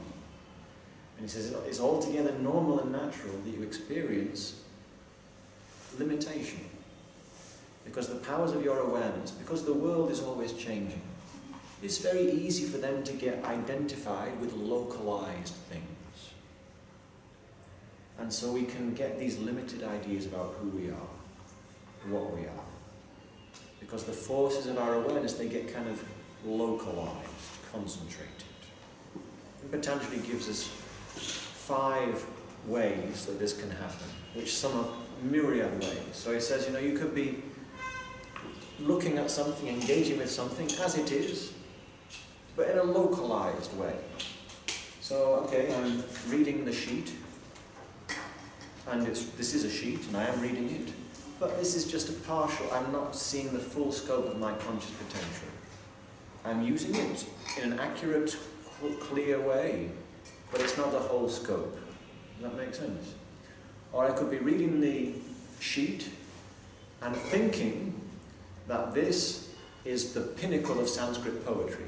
And he says it's altogether normal and natural that you experience limitation. Because the powers of your awareness, because the world is always changing, it's very easy for them to get identified with localized things. And so we can get these limited ideas about who we are, what we are. Because the forces of our awareness, they get kind of localized, concentrated. And Patañjali gives us 5 ways that this can happen, which sum up myriad ways. So he says, you could be looking at something, engaging with something as it is, but in a localized way. So, okay, I'm reading the sheet, and this is a sheet, and I am reading it, but this is just a partial, I'm not seeing the full scope of my conscious potential. I'm using it in an accurate, clear way, but it's not the whole scope. Does that make sense? Or I could be reading the sheet and thinking that this is the pinnacle of Sanskrit poetry.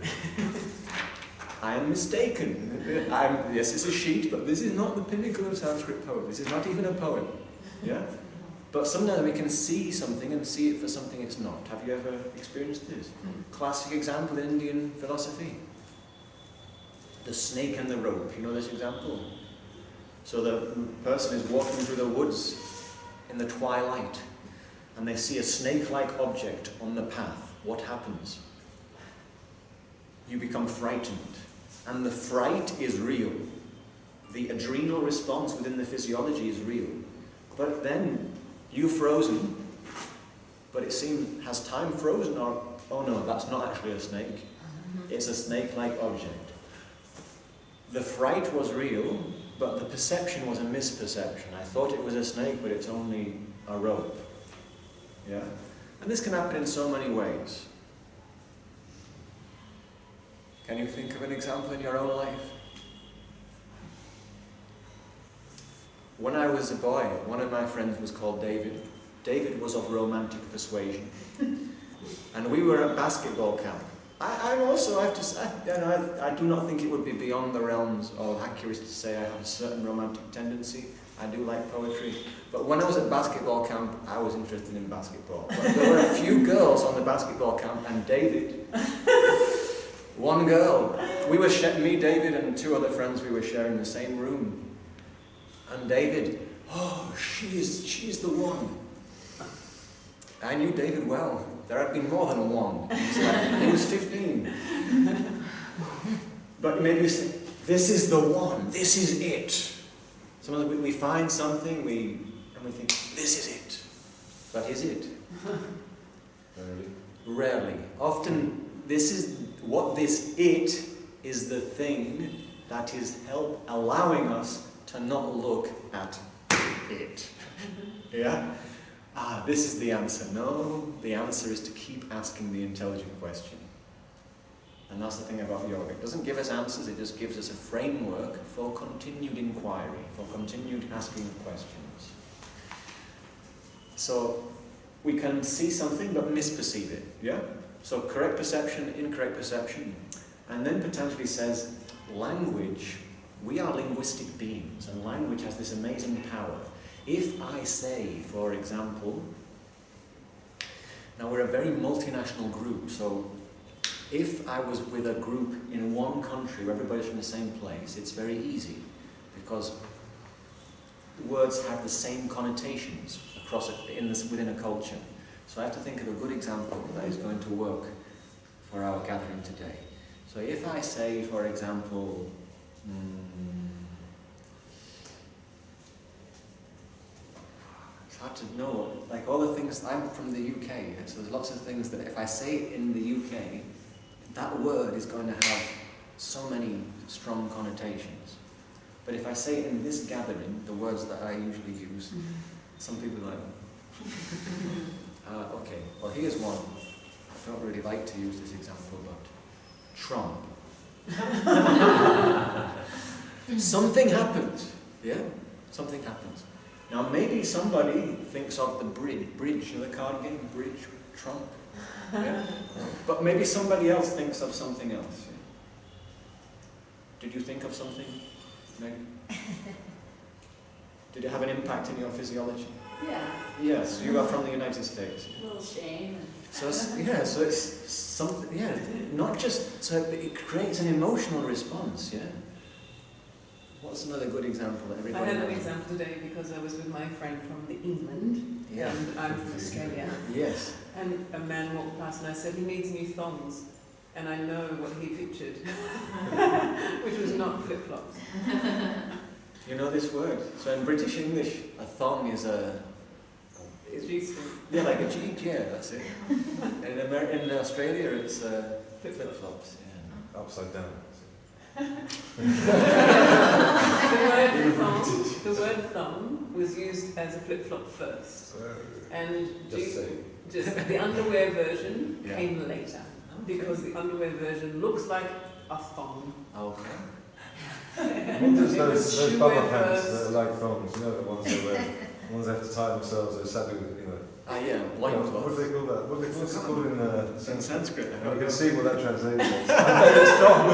I am mistaken. Yes, it's a sheet, but this is not the pinnacle of Sanskrit poetry. This is not even a poem. Yeah? But sometimes we can see something and see it for something it's not. Have you ever experienced this? Classic example in Indian philosophy. The snake and the rope. You know this example? So the person is walking through the woods in the twilight, and they see a snake-like object on the path. What happens? You become frightened. And the fright is real. The adrenal response within the physiology is real. But then, you've frozen, but it seems, has time frozen, or, oh no, that's not actually a snake. It's a snake-like object. The fright was real, but the perception was a misperception. I thought it was a snake, but it's only a rope. Yeah? And this can happen in so many ways. Can you think of an example in your own life? When I was a boy, one of my friends was called David. David was of romantic persuasion. And we were at basketball camp. I also have to say, I do not think it would be beyond the realms of accuracy to say I have a certain romantic tendency. I do like poetry. But when I was at basketball camp, I was interested in basketball. But there were a few girls on the basketball camp, and David, one girl. We were me, David, and 2 other friends, we were sharing the same room. And David, oh, she's the one. I knew David well. There had been more than one. He was 15. But maybe we say, this is the one, this is it. Sometimes we find something, and we think, this is it. But is it? Rarely. Rarely. Often, this it is the thing that is allowing us to not look at it. Yeah? This is the answer. No, the answer is to keep asking the intelligent question. And that's the thing about yoga. It doesn't give us answers, it just gives us a framework for continued inquiry, for continued asking of questions. So, we can see something but misperceive it, yeah? So correct perception, incorrect perception. And then Patañjali says, language, we are linguistic beings, and language has this amazing power. If I say, for example, now we're a very multinational group, so if I was with a group in one country where everybody's from the same place, it's very easy, because words have the same connotations within a culture. So I have to think of a good example that is going to work for our gathering today. So if I say, for example, to know, like all the things, I'm from the UK, so there's lots of things that if I say it in the UK, that word is going to have so many strong connotations. But if I say it in this gathering, the words that I usually use, some people are like, okay, well here's one. I don't really like to use this example, but Trump. Something happens, yeah? Something happens. Now maybe somebody thinks of the bridge, the card game, bridge, Trump. Yeah? But maybe somebody else thinks of something else. Yeah? Did you think of something, Megan? Did it have an impact in your physiology? Yeah. Yes, you are from the United States. A little shame. So it's, yeah, so it's something, yeah, not just, so it creates an emotional response, yeah? What's another good example that everybody I had an knows? example today because I was with my friend from England, Yeah. and I'm from Australia, Yes. and a man walked past and I said, he needs new thongs, and I know what he pictured, which was not flip-flops. You know this word? So in British English, a thong is a... G-string. Yeah, like a G, yeah, that's it. And in Australia, it's flip-flops, yeah. Upside down. The word thong was used as a flip-flop first, and just the underwear version Yeah. came later, because the underwear version looks like a thong. Okay. There's It was those shoe bumper wear pants first. that are like thongs, you know, the ones they wear. The ones they have to tie themselves, they're sadly, you know. Ah, yeah, What do loincloth. they call that? What's it called in In Sanskrit? Sanskrit, I You don't can know. see what that translates as. It's strong.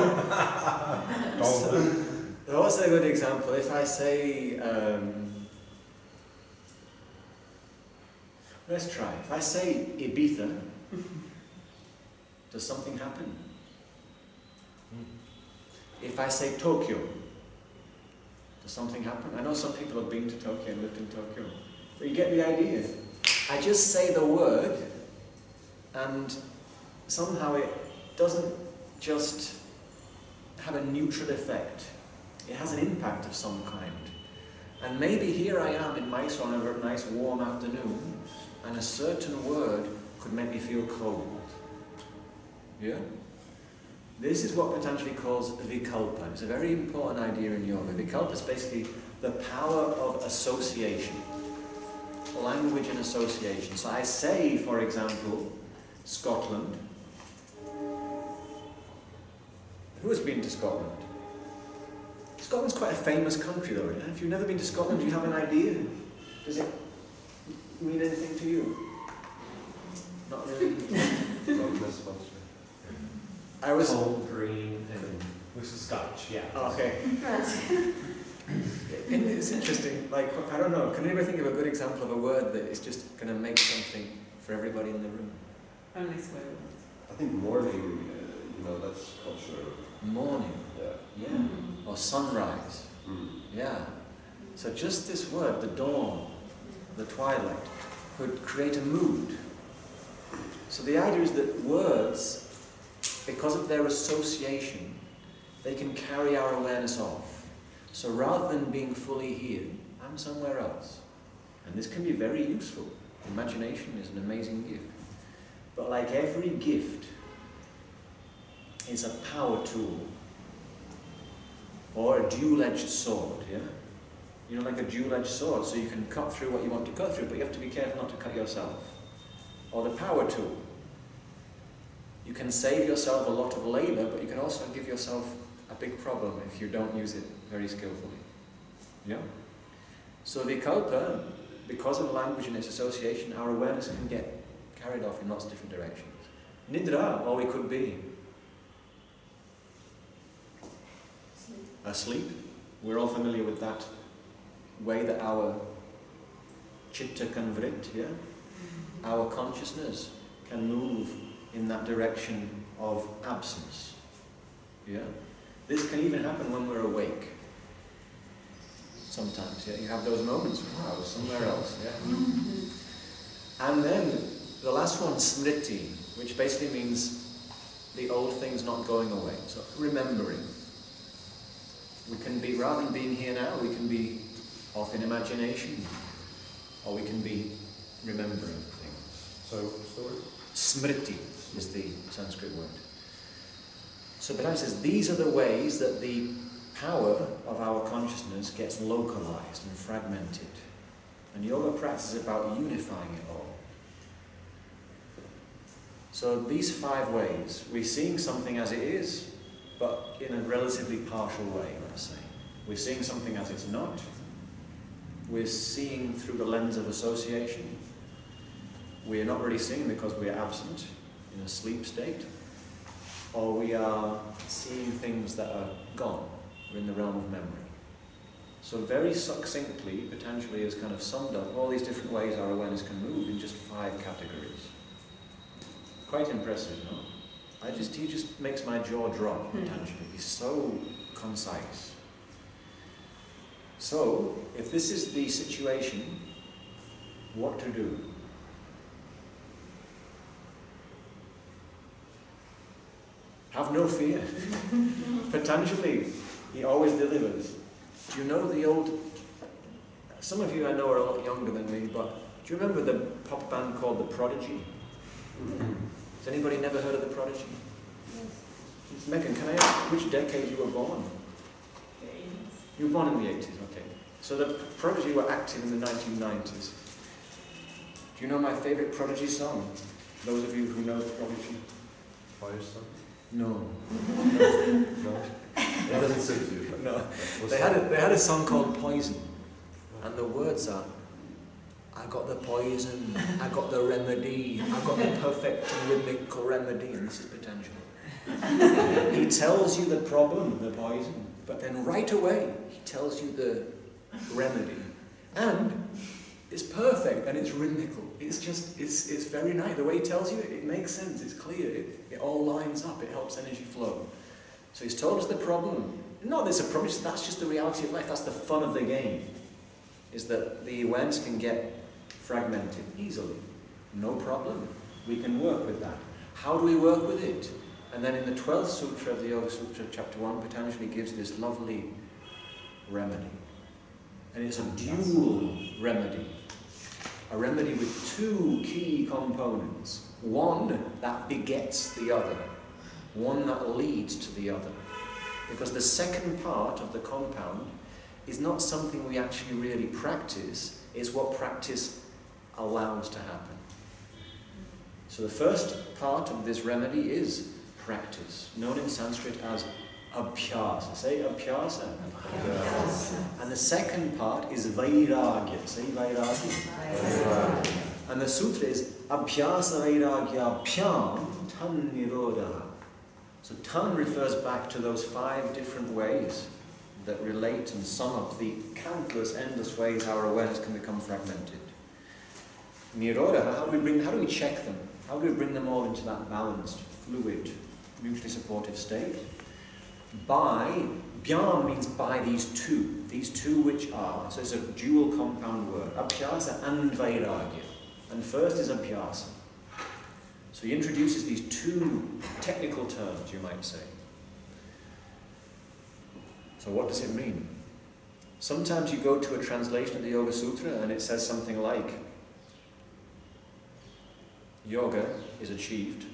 What's a good example? If I say, let's try. If I say Ibiza, does something happen? If I say Tokyo, does something happen? I know some people have been to Tokyo and lived in Tokyo. But you get the idea. I just say the word, and somehow it doesn't just have a neutral effect. It has an impact of some kind. And maybe here I am in Mysore on a nice warm afternoon, and a certain word could make me feel cold. Yeah? This is what Patanjali calls vikalpa. It's a very important idea in yoga. Vikalpa is basically the power of association. Language and association. So I say, for example, Scotland. Who has been to Scotland? Scotland's quite a famous country though. If you've never been to Scotland, do you have an idea? Does it mean anything to you? Not really. I was... Cold, green, and Scotch, yeah. Okay. It's interesting, like, I don't know, can anybody think of a good example of a word that is just going to make something for everybody in the room? Only swear words. I think morning, you know, that's culture. Morning, Yeah. yeah. Or sunrise, yeah. So just this word, the dawn, the twilight, could create a mood. So the idea is that words, because of their association, they can carry our awareness off. So rather than being fully here, I'm somewhere else. And this can be very useful. Imagination is an amazing gift. But like every gift, it's a power tool. Or a dual-edged sword, yeah? You know, like a dual-edged sword, so you can cut through what you want to cut through, but you have to be careful not to cut yourself. Or the power tool. You can save yourself a lot of labor, but you can also give yourself a big problem if you don't use it very skillfully. Yeah? So vikalpa, because of language and its association, our awareness can get carried off in lots of different directions. Nidra, or we could be asleep. We're all familiar with that way that our chitta can vrit, yeah? Our consciousness can move in that direction of absence. Yeah? This can even happen when we're awake. Sometimes, yeah? You have those moments, wow, I was somewhere else, yeah? And then the last one, smriti, which basically means the old things not going away. So remembering. We can be, rather than being here now, we can be off in imagination. or we can be remembering things. So, Smriti is the Sanskrit word. So Patañjali says these are the ways that the power of our consciousness gets localized and fragmented. And yoga practice is about unifying it all. So these 5 ways, we're seeing something as it is, but in a relatively partial way, let's say. We're seeing something as it's not. We're seeing through the lens of association. We're not really seeing because we're absent in a sleep state. Or we are seeing things that are gone. We're in the realm of memory. So very succinctly, Patañjali has kind of summed up all these different ways our awareness can move in just 5 categories. Quite impressive, no? He just makes my jaw drop, Patañjali. He's so concise. So, if this is the situation, what to do? Have no fear. Patañjali, he always delivers. Do you know the old... Some of you I know are a lot younger than me, but do you remember the pop band called The Prodigy? Has anybody never heard of The Prodigy? Yes. Megan, can I ask which decade you were born? The 80s. You were born in the 80s, okay. So the Prodigy were active in the 1990s. Do you know my favourite Prodigy song? Those of you who know Prodigy? Firestone? No. No? It doesn't suit you. But No. what's They that? had a song called Poison. And the words are, I got the poison, I got the remedy, I got the perfect and rhythmical remedy, and this is Patañjali. He tells you the problem, the poison, but then right away he tells you the remedy. And it's perfect and it's rhythmical. It's just, it's very nice. The way he tells you it, it makes sense, it's clear, it all lines up, it helps energy flow. So he's told us the problem. Not that it's a problem, that's just the reality of life, that's the fun of the game. Is that the awareness can get fragmented easily. No problem. We can work with that. How do we work with it? And then in the 12th Sutra of the Yoga Sutra, chapter 1, Patañjali gives this lovely remedy. And it's a dual remedy. A remedy with 2 key components. One that begets the other. One that leads to the other. Because the second part of the compound is not something we actually really practice, it's what practice allows to happen. So the first part of this remedy is practice, known in Sanskrit as abhyasa. Say abhyasa. And the second part is vairagya. Say vairagya. And the sutra is abhyasa vairagya bhyam tan nirodha. So tan refers back to those 5 different ways that relate and sum up the countless, endless ways our awareness can become fragmented. Nirodha, how do we check them? How do we bring them all into that balanced, fluid, mutually supportive state? Bhyam means by these 2 which are, so it's a dual compound word, abhyasa and vairagya. And first is abhyasa. So he introduces these 2 technical terms, you might say. So what does it mean? Sometimes you go to a translation of the Yoga Sutra and it says something like, yoga is achieved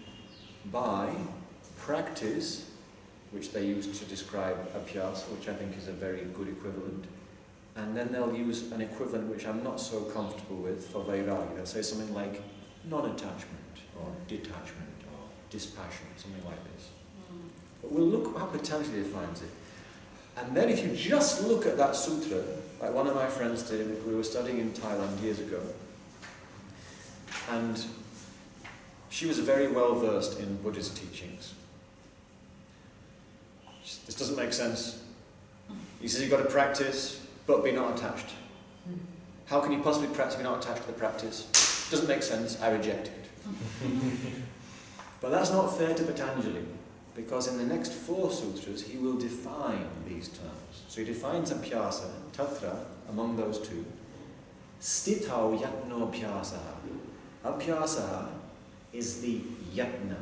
by practice, which they use to describe abhyasa, which I think is a very good equivalent. And then they'll use an equivalent which I'm not so comfortable with for vairagya. They'll say something like non-attachment, or detachment, or dispassion, something like this. But we'll look how Patañjali defines it. And then if you just look at that sutra, like one of my friends did, we were studying in Thailand years ago, and she was very well versed in Buddhist teachings. This doesn't make sense. He says you've got to practice, but be not attached. How can you possibly practice if you're not attached to the practice? Doesn't make sense, I reject it. But that's not fair to Patañjali, because in the next 4 sutras he will define these terms. So he defines abhyasa, tatra, among those 2. Stithau yatno abhyasaha. Abhyasaha is the yatna.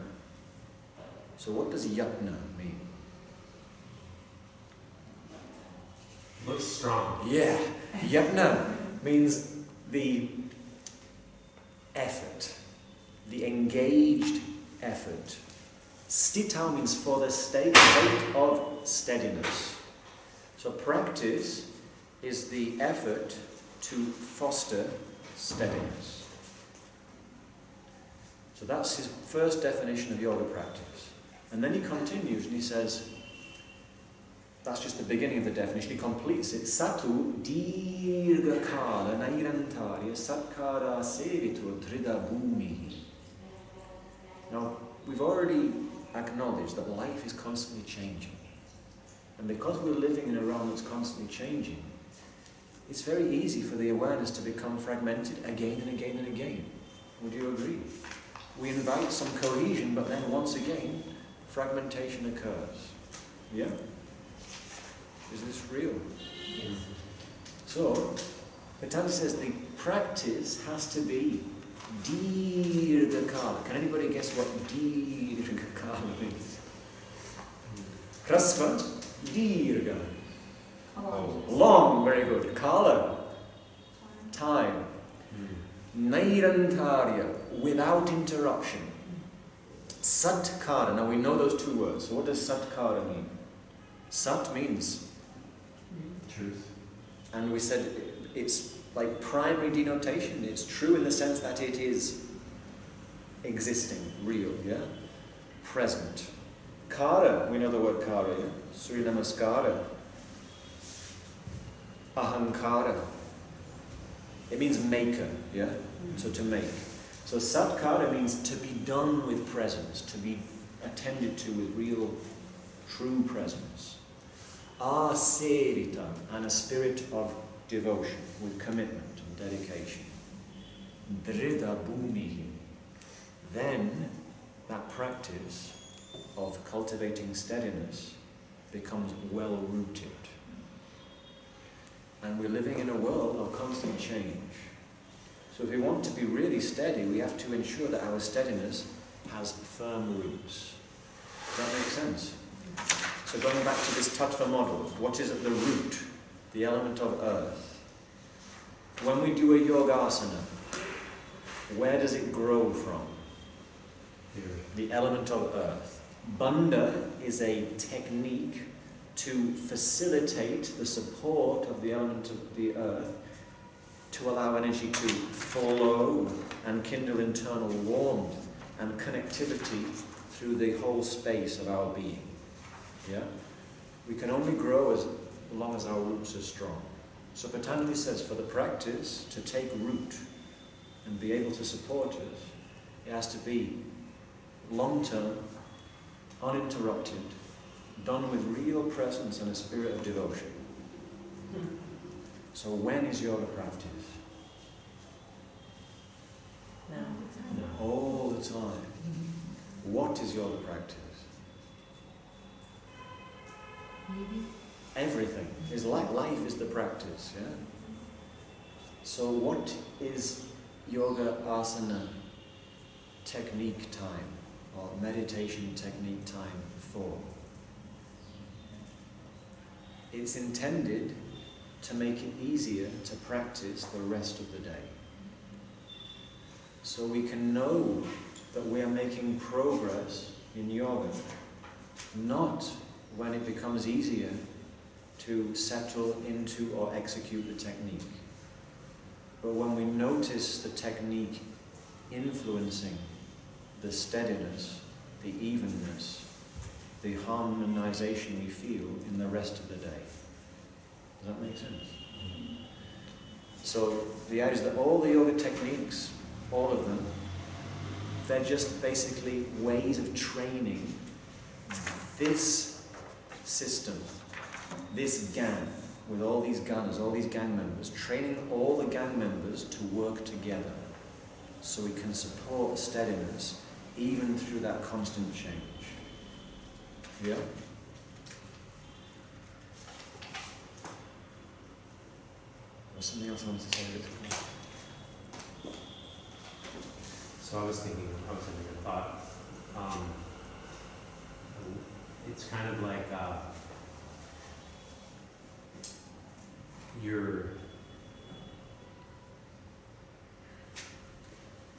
So what does yatna mean? Looks strong. Yeah, yatna means the effort, the engaged effort. Stitau means for the state of steadiness. So practice is the effort to foster steadiness. So that's his first definition of yoga practice. And then he continues and he says, that's just the beginning of the definition, he completes it. Satu dirga kala nairantarya satkara sevito drida bhumihi. Now, we've already acknowledged that life is constantly changing. And because we're living in a realm that's constantly changing, it's very easy for the awareness to become fragmented again and again and again. Would you agree? We invite some cohesion, but then once again, fragmentation occurs. Yeah? Is this real? Yes. So, Patañjali says the practice has to be dirga kala. Can anybody guess what dirga kala means? Hrasva, dirga. Oh. Long, very good. Kala, time. Nairantarya, without interruption. Satkara, now we know those two words. So what does satkara mean? Sat means Truth. and we said it's like primary denotation. It's true in the sense that it is existing, real, yeah? Present. Kara, we know the word kara, yeah? Surya Namaskara. Ahankara. It means maker, yeah? So to make. So satkara means to be done with presence, to be attended to with real, true presence. Aserita, and a spirit of devotion, with commitment and dedication. Drida bhumihi. Then that practice of cultivating steadiness becomes well rooted. And we're living in a world of constant change. So if we want to be really steady, we have to ensure that our steadiness has firm roots. Does that make sense? So going back to this tattva model, what is at the root? The element of earth. When we do a yogasana, where does it grow from? Here. The element of earth. Bandha is a technique to facilitate the support of the element of the earth, to allow energy to flow and kindle internal warmth and connectivity through the whole space of our being. Yeah? We can only grow as long as our roots are strong. So Patañjali says for the practice to take root and be able to support us, it has to be long-term, uninterrupted, done with real presence and a spirit of devotion. So when is yoga practice? Now. All the time. What is yoga practice? Everything. Is like life is the practice, yeah? So what is yoga asana technique time or meditation technique time for? It's intended to make it easier to practice the rest of the day. So we can know that we are making progress in yoga, not when it becomes easier to settle into or execute the technique, but when we notice the technique influencing the steadiness, the evenness, the harmonization we feel in the rest of the day. Does that make sense? So the idea is that all the yoga techniques, all of them, they're just basically ways of training this system, this gang, with all these ganas, all these gang members, training all the gang members to work together so we can support steadiness even through that constant change. Yeah? There's something else I wanted to say. So I was having a thought. It's kind of like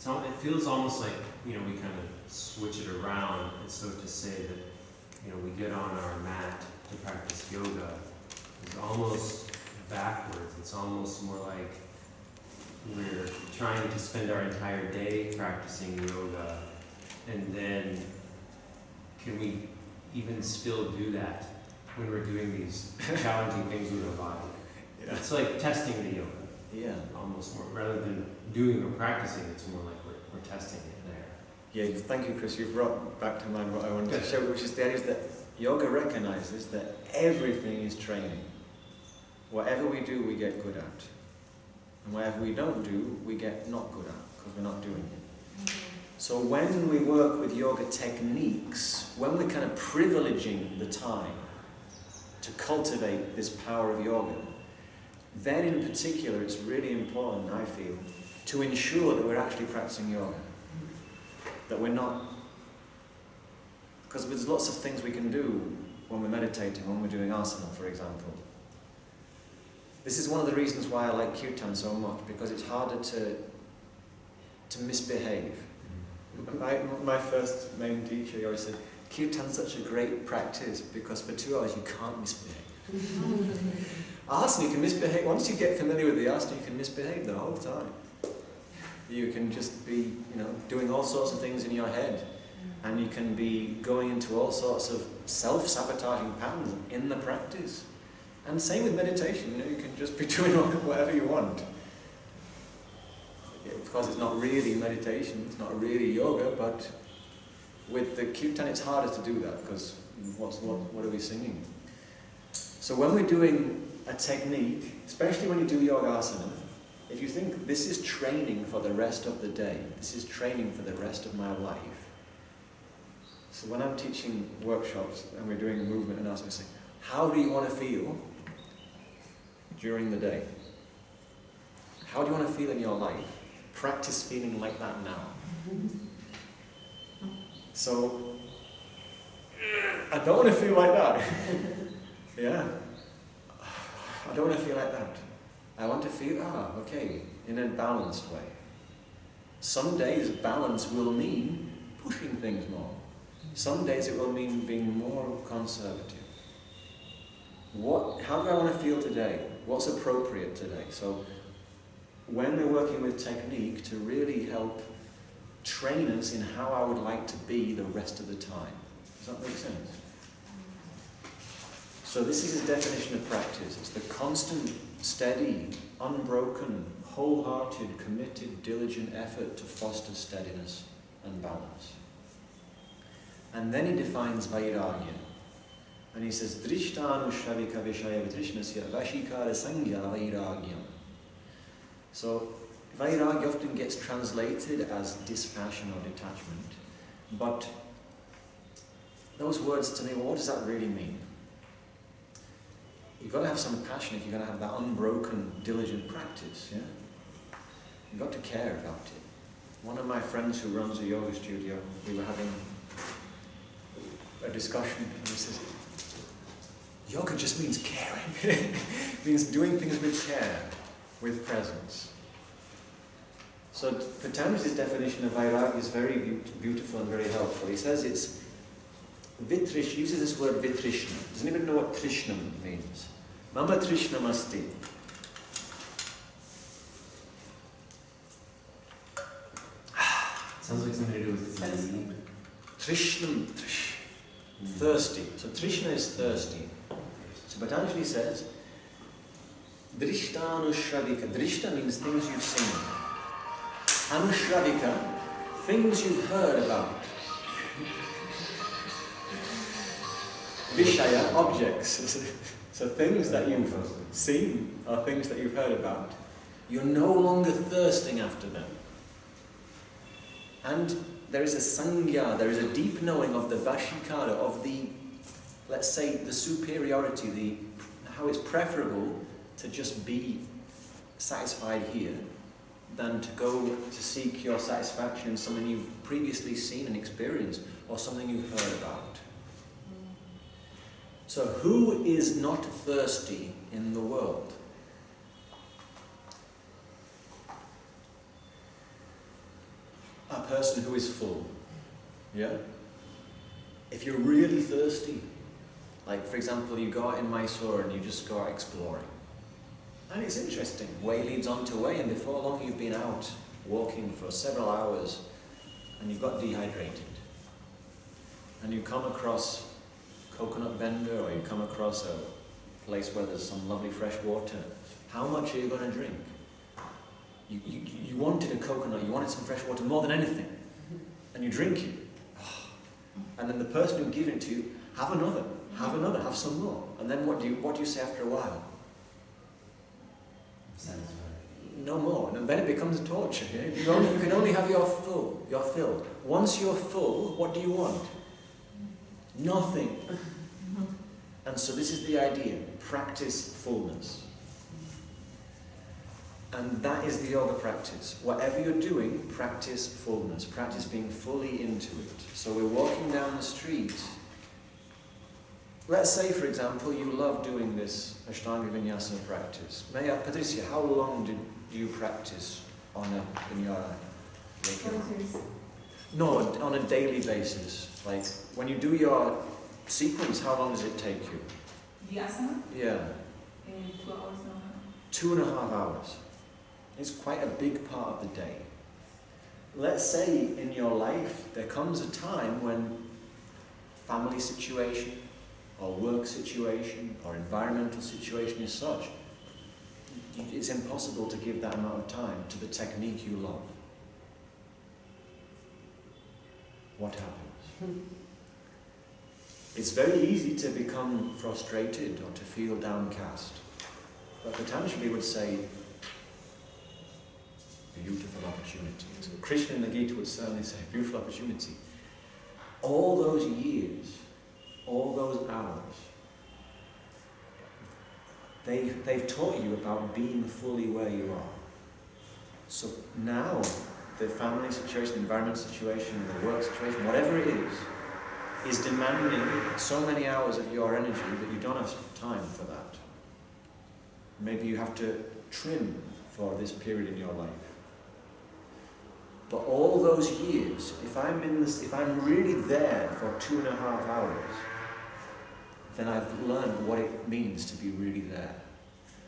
it feels almost like, we kind of switch it around, and so to say that, we get on our mat to practice yoga is almost backwards. It's almost more like we're trying to spend our entire day practicing yoga, and then can we even still do that when we're doing these challenging things with our body? Yeah. It's like testing the yoga. Yeah. Almost more, rather than doing or practicing, it's more like we're testing it there. Yeah, thank you, Chris. You've brought back to mind what I wanted to show, which is the idea that yoga recognizes that everything is training. Whatever we do, we get good at. And whatever we don't do, we get not good at, because we're not doing it. So when we work with yoga techniques, when we're kind of privileging the time to cultivate this power of yoga, then in particular it's really important, I feel, to ensure that we're actually practicing yoga. That we're not, because there's lots of things we can do when we're meditating, when we're doing asana, for example. This is one of the reasons why I like kirtan so much, because it's harder to misbehave. My first main teacher always said, kirtan's such a great practice because for 2 hours you can't misbehave. Asana, you can misbehave. Once you get familiar with the asana, you can misbehave the whole time. You can just be, doing all sorts of things in your head, and you can be going into all sorts of self-sabotaging patterns in the practice. And same with meditation, you can just be doing whatever you want. Of course, it's not really meditation, it's not really yoga, but with the kirtan it's harder to do that, because what are we singing? So when we're doing a technique, especially when you do yoga asana, if you think this is training for the rest of the day, this is training for the rest of my life. So when I'm teaching workshops and we're doing a movement and asana, I say, how do you want to feel during the day? How do you want to feel in your life? Practice feeling like that now. So, I don't want to feel like that. Yeah. I don't want to feel like that. I want to feel, okay, in a balanced way. Some days balance will mean pushing things more. Some days it will mean being more conservative. How do I want to feel today? What's appropriate today? So when we're working with technique to really help train us in how I would like to be the rest of the time. Does that make sense? So this is a definition of practice. It's the constant, steady, unbroken, wholehearted, committed, diligent effort to foster steadiness and balance. And then he defines vairagya. And he says, Drishtanushravika vishaya vitrishnasya vashikara sangya vairagyam. So, vairagya often gets translated as dispassion or detachment. But those words to me, what does that really mean? You've got to have some passion if you're going to have that unbroken, diligent practice, yeah? You've got to care about it. One of my friends who runs a yoga studio, we were having a discussion, and he says, yoga just means caring. It means doing things with care, with presence. So Patanjali's definition of vairagya is very beautiful and very helpful. He says it's vitrish, uses this word vitrishna. Doesn't even know what trishna means. Mama trishna masti. Sounds like something to do with Thirsty. Trishna, thirsty. So trishna is thirsty. So Patanjali says, Drishtanushravika. Drishta means things you've seen. Anushravika, things you've heard about. Vishaya, objects. So things that you've seen are things that you've heard about. You're no longer thirsting after them. And there is a sangya, there is a deep knowing of the vashikara, of the, let's say, the superiority, how it's preferable to just be satisfied here than to go to seek your satisfaction in something you've previously seen and experienced or something you've heard about. So who is not thirsty in the world? person who is full. Yeah? If you're really thirsty, like for example, you go out in Mysore and you just go out exploring. And it's interesting, way leads on to way, and before long you've been out walking for several hours and you've got dehydrated. And you come across a coconut vendor, or you come across a place where there's some lovely fresh water. How much are you going to drink? You wanted a coconut, you wanted some fresh water more than anything. And you drink it. And then the person who gives it to you, have another, have some more. And then what do you say after a while? No more. And then it becomes a torture. Yeah? You can only have your fill. Once you're full, what do you want? Nothing. And so this is the idea. Practice fullness. And that is the yoga practice. Whatever you're doing, practice fullness. Practice being fully into it. So we're walking down the street. Let's say, for example, you love doing this Ashtanga Vinyasa practice. Patricia, how long do you practice in your regular? No, on a daily basis. Like, when you do your sequence, how long does it take you? The asana? Yeah. 2 hours now. 2.5 hours. It's quite a big part of the day. Let's say in your life there comes a time when family situation or work situation or environmental situation is such, it's impossible to give that amount of time to the technique you love. What happens? It's very easy to become frustrated or to feel downcast. But Patañjali would say, beautiful opportunity. So Krishna in the Gita would certainly say, beautiful opportunity. All those years, all those hours, they've taught you about being fully where you are. So now, the family situation, the environment situation, the work situation, whatever it is demanding so many hours of your energy that you don't have time for that. Maybe you have to trim for this period in your life. But all those years, if I'm really there for 2.5 hours, then I've learned what it means to be really there.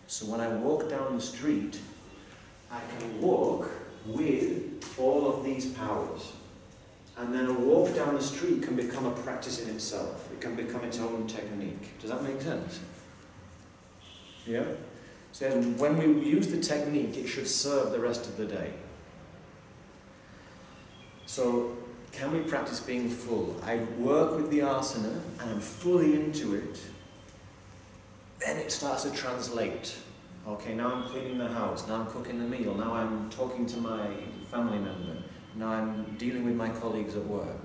So when I walk down the street, I can walk with all of these powers. And then a walk down the street can become a practice in itself. It can become its own technique. Does that make sense? Yeah? So when we use the technique, it should serve the rest of the day. So, can we practice being full? I work with the asana and I'm fully into it. Then it starts to translate. Okay, now I'm cleaning the house, now I'm cooking the meal, now I'm talking to my family member, now I'm dealing with my colleagues at work.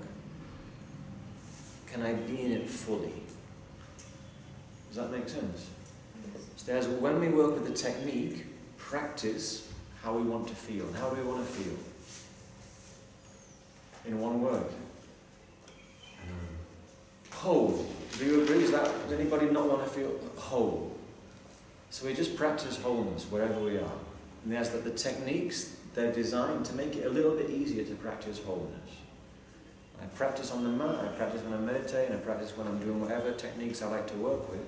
Can I be in it fully? Does that make sense? So there's, when we work with the technique, practice how we want to feel. And how do we want to feel? In one word. Whole. Do you agree? Does anybody not want to feel whole? So we just practice wholeness wherever we are. And there's that the techniques, they're designed to make it a little bit easier to practice wholeness. I practice on the mat, I practice when I meditate, and I practice when I'm doing whatever techniques I like to work with.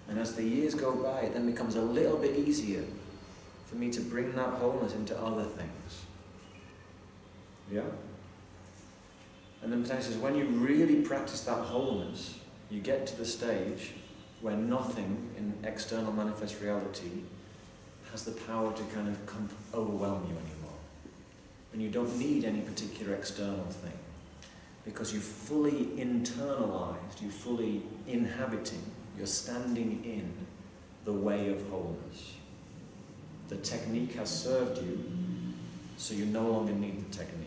And as the years go by, it then becomes a little bit easier for me to bring that wholeness into other things. Yeah? And then Patañjali says, when you really practice that wholeness, you get to the stage where nothing in external manifest reality has the power to kind of overwhelm you anymore. And you don't need any particular external thing. Because you've fully internalized, you're fully inhabiting, you're standing in the way of wholeness. The technique has served you, so you no longer need the technique.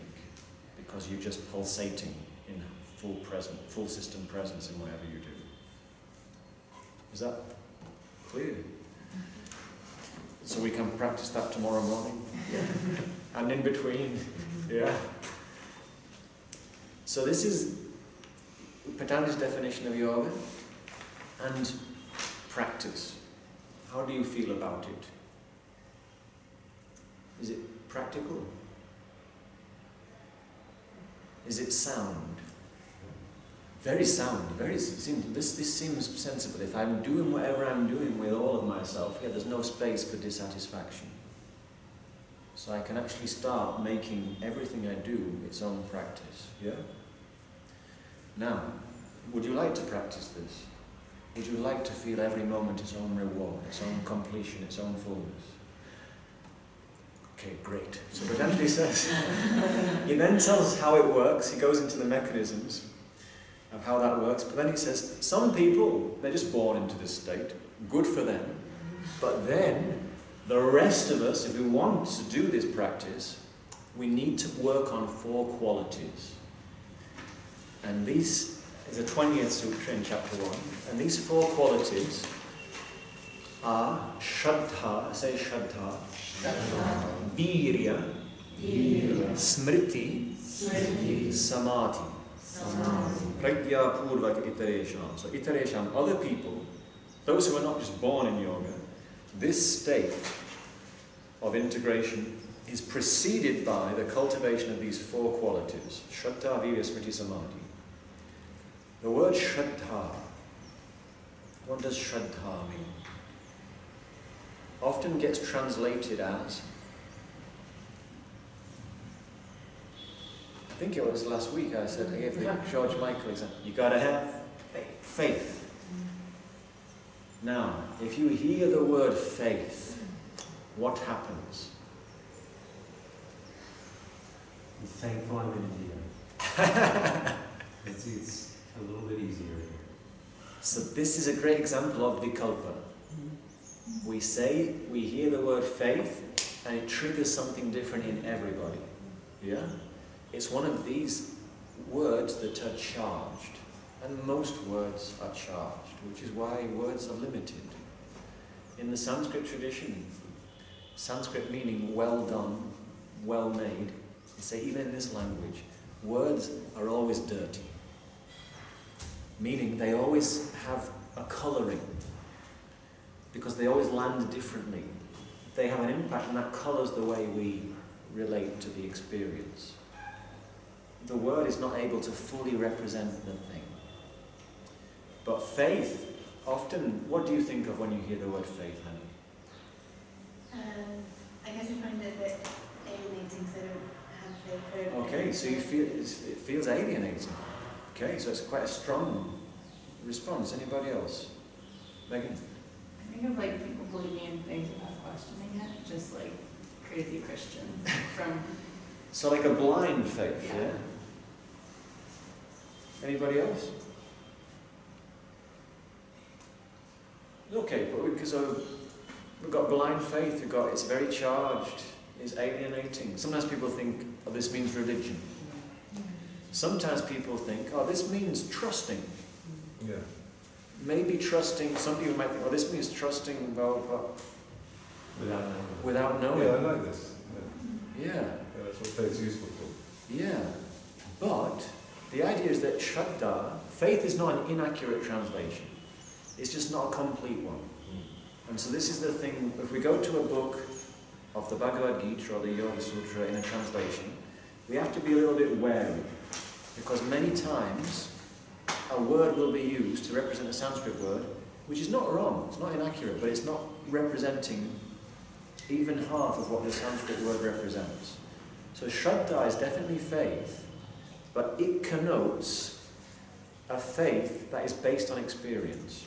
Because you're just pulsating in full system presence in whatever you do. Is that clear? So we can practice that tomorrow morning? Yeah. And in between, yeah. So this is Patanjali's definition of yoga and practice. How do you feel about it? Is it practical? Is it sound? Very sound. This seems sensible. If I'm doing whatever I'm doing with all of myself, there's no space for dissatisfaction. So I can actually start making everything I do its own practice. Yeah? Now, would you like to practice this? Would you like to feel every moment its own reward, its own completion, its own fullness? Okay, great. So Patañjali says, he then tells us how it works. He goes into the mechanisms of how that works. But then he says, some people, they're just born into this state. Good for them. But then, the rest of us, if we want to do this practice, we need to work on 4 qualities. And these is a 20th Sutra in chapter 1. And these 4 qualities are Shraddha, say Shraddha, Virya, Smriti, Samadhi. Pragya Purvaka Itaresham. So Itaresham, other people, those who are not just born in yoga, this state of integration is preceded by the cultivation of these 4 qualities. Shraddha, Virya, Smriti, Samadhi. The word Shraddha, what does Shraddha mean? Often gets translated as, I think it was last week I said, I gave the George Michael example, you gotta have faith. Now, if you hear the word faith, what happens? I'm thankful I'm in India. It's a little bit easier here. So this is a great example of vikalpa. We hear the word faith, and it triggers something different in everybody. Yeah? It's one of these words that are charged. And most words are charged, which is why words are limited. In the Sanskrit tradition, Sanskrit meaning well done, well made, they say even in this language, words are always dirty. Meaning they always have a colouring, because they always land differently. They have an impact, and that colours the way we relate to the experience. The word is not able to fully represent the thing. But faith, often, what do you think of when you hear the word faith, honey? I guess I find it a bit alienating, so I don't have faith. Okay, so you feel it feels alienating. Okay, so it's quite a strong response. Anybody else? Megan? I think of like people believing in things without questioning it, just like crazy Christians from. So like a blind faith, yeah? Anybody else? Okay, but we've got blind faith, it's very charged, it's alienating. Sometimes people think, oh, this means religion. Sometimes people think, oh, this means trusting. Yeah. Maybe trusting, some people might think, oh, this means trusting, well, without knowing. Yeah, I like this. Yeah. Yeah, that's what faith's useful for. Yeah. But the idea is that Shraddha, faith is not an inaccurate translation. It's just not a complete one. And so this is the thing, if we go to a book of the Bhagavad Gita or the Yoga Sutra in a translation, we have to be a little bit wary, because many times a word will be used to represent a Sanskrit word, which is not wrong, it's not inaccurate, but it's not representing even half of what the Sanskrit word represents. So Shraddha is definitely faith, but it connotes a faith that is based on experience.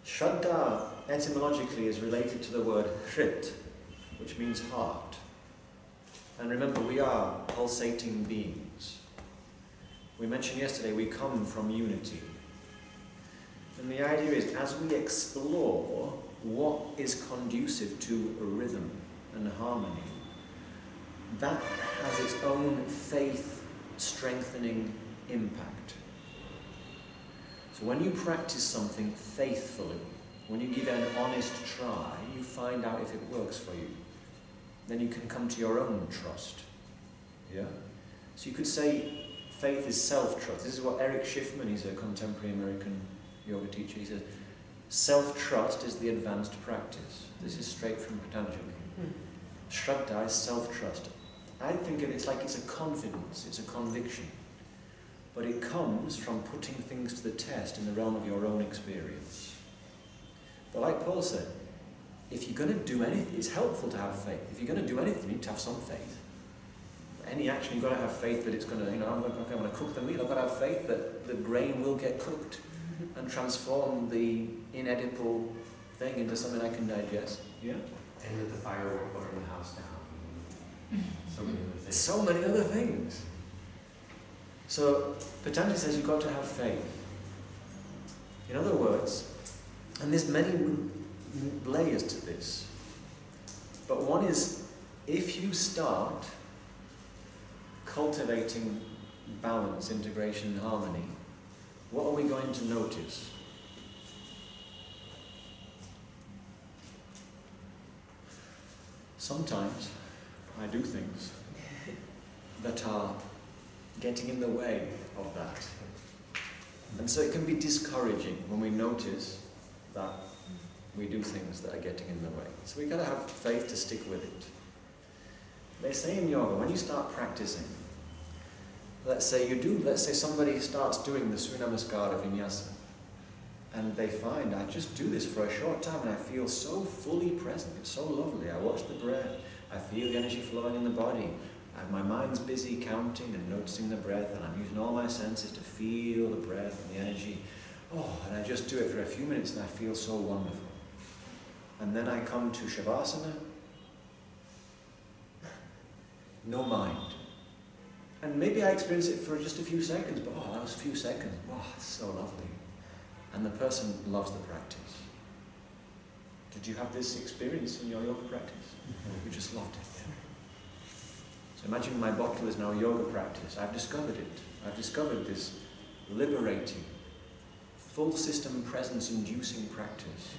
Shraddha etymologically is related to the word hrit, which means heart. And remember, we are pulsating beings. We mentioned yesterday we come from unity. And the idea is, as we explore what is conducive to a rhythm and harmony, that has its own faith-strengthening impact. So when you practice something faithfully, when you give it an honest try, you find out if it works for you. Then you can come to your own trust. Yeah? So you could say faith is self-trust. This is what Eric Schiffman, he's a contemporary American yoga teacher, he says, self-trust is the advanced practice. This is straight from Patañjali. Shraddha is self-trust. I think of it's like it's a confidence, it's a conviction. But it comes from putting things to the test in the realm of your own experience. But like Paul said, if you're going to do anything, it's helpful to have faith. If you're going to do anything, you need to have some faith. Any action, you've got to have faith that it's going to, I'm going to cook the meal. I've got to have faith that the grain will get cooked and transform the inedible thing into something I can digest. Yeah. And that the fire won't burn the house down. So many other things. So many other things. So Patanjali says you've got to have faith. In other words, and there's many layers to this, but one is if you start cultivating balance, integration, and harmony, what are we going to notice? Sometimes I do things that are getting in the way of that. And so it can be discouraging when we notice that we do things that are getting in the way. So we've got to have faith to stick with it. They say in yoga, when you start practicing, let's say somebody starts doing the Surya Namaskara Vinyasa, and they find, I just do this for a short time and I feel so fully present, it's so lovely. I watch the breath, I feel the energy flowing in the body, and my mind's busy counting and noticing the breath, and I'm using all my senses to feel the breath and the energy. Oh, and I just do it for a few minutes and I feel so wonderful. And then I come to Shavasana, no mind. And maybe I experience it for just a few seconds, but that was a few seconds. It's so lovely. And the person loves the practice. Did you have this experience in your yoga practice? You just loved it. Yeah. So imagine my bottle is now yoga practice. I've discovered it. I've discovered this liberating, full system presence inducing practice.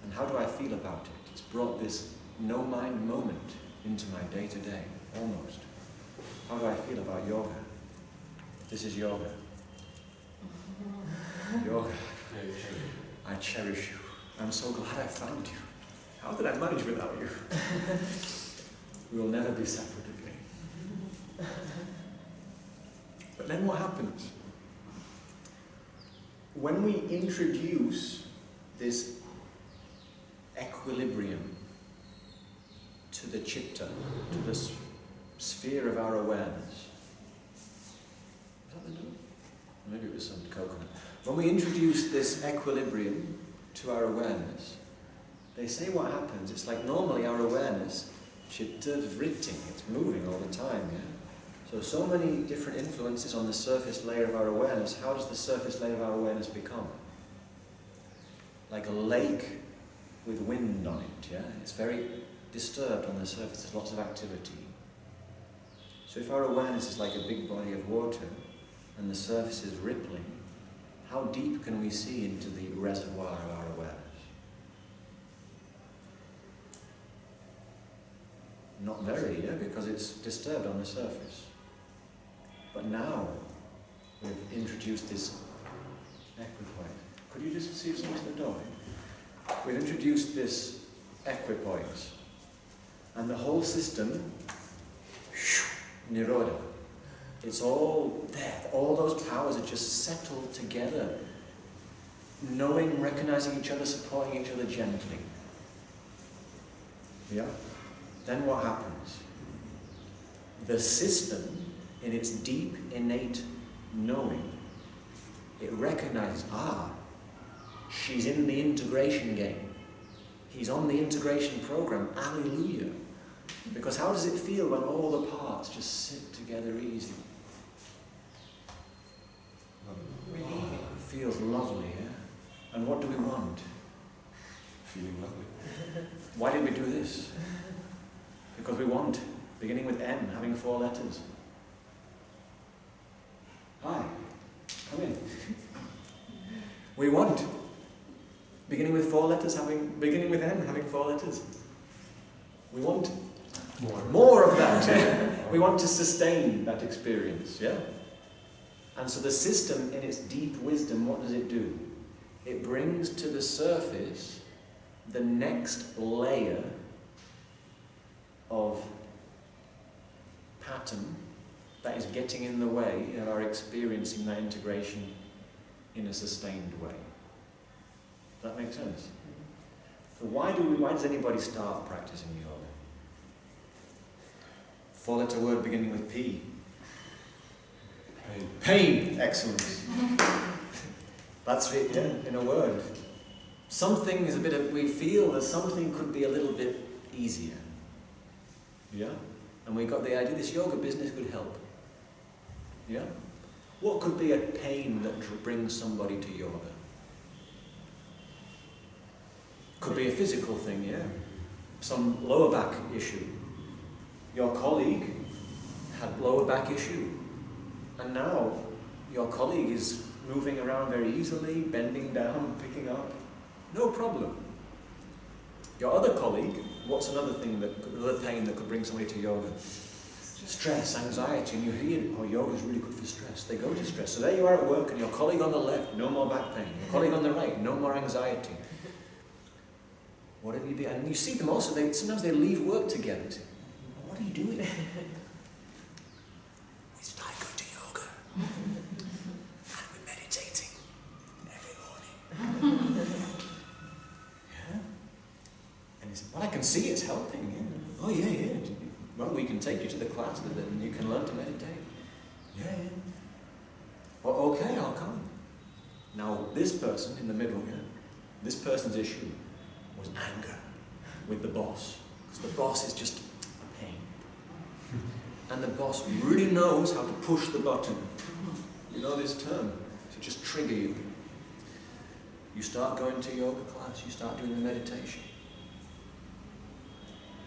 And how do I feel about it? It's brought this no mind moment into my day-to-day, almost. How do I feel about yoga? This is yoga. Yoga. I cherish you. I'm so glad I found you. How did I manage without you? We will never be separate again. But then what happens? When we introduce this equilibrium to the chitta, to the sphere of our awareness. Is that the door? Maybe it was some coconut. When we introduce this equilibrium to our awareness, they say what happens, it's like normally our awareness, chitta vritti, it's moving all the time, yeah? So many different influences on the surface layer of our awareness. How does the surface layer of our awareness become? Like a lake with wind on it, yeah? It's very disturbed on the surface, there's lots of activity. So if our awareness is like a big body of water and the surface is rippling, how deep can we see into the reservoir of our awareness? Not very, yeah, because it's disturbed on the surface. But now we've introduced this equipoise. Could you just see if someone's at the door? We've introduced this equipoise. And the whole system, nirodha, it's all there. All those powers are just settled together. Knowing, recognizing each other, supporting each other gently. Yeah? Then what happens? The system, in its deep, innate knowing, it recognizes, she's in the integration game. He's on the integration program. Alleluia. Because how does it feel when all the parts just sit together easy? It feels lovely, yeah? And what do we want? Feeling lovely. Why did we do this? Because we want, beginning with M, having 4 letters. Hi, come in. We want, beginning with 4 letters, beginning with M, having 4 letters. We want more of that. We want to sustain that experience, yeah? And so the system, in its deep wisdom, what does it do? It brings to the surface the next layer of pattern that is getting in the way of our experiencing that integration in a sustained way. Does that make sense? So why does anybody start practicing yoga? 4-letter word beginning with P. Pain. Pain. Excellent. That's it, yeah, in a word. Something is a bit of, we feel that something could be a little bit easier. Yeah? And we got the idea this yoga business could help. Yeah? What could be a pain that brings somebody to yoga? Could be a physical thing, yeah? Some lower back issue. Your colleague had lower back issue. And now your colleague is moving around very easily, bending down, picking up. No problem. Your other colleague, what's another thing another pain that could bring somebody to yoga? Stress, anxiety, and you hear, oh, yoga is really good for stress. They go to stress. So there you are at work, and your colleague on the left, no more back pain. Your colleague on the right, no more anxiety. What have you been? And you see them also, sometimes they leave work together. You say, what are you doing? We started going to yoga. And we're meditating every morning. Yeah? And he said, well, I can see it's helping. Yeah. Oh, yeah. Well, we can take you to the class and you can learn to meditate. Yeah. Well, okay, I'll come. Now, this person in the middle here, this person's issue was anger with the boss. Because the boss is just a pain. And the boss really knows how to push the button. You know this term, to just trigger you. You start going to yoga class, you start doing the meditation.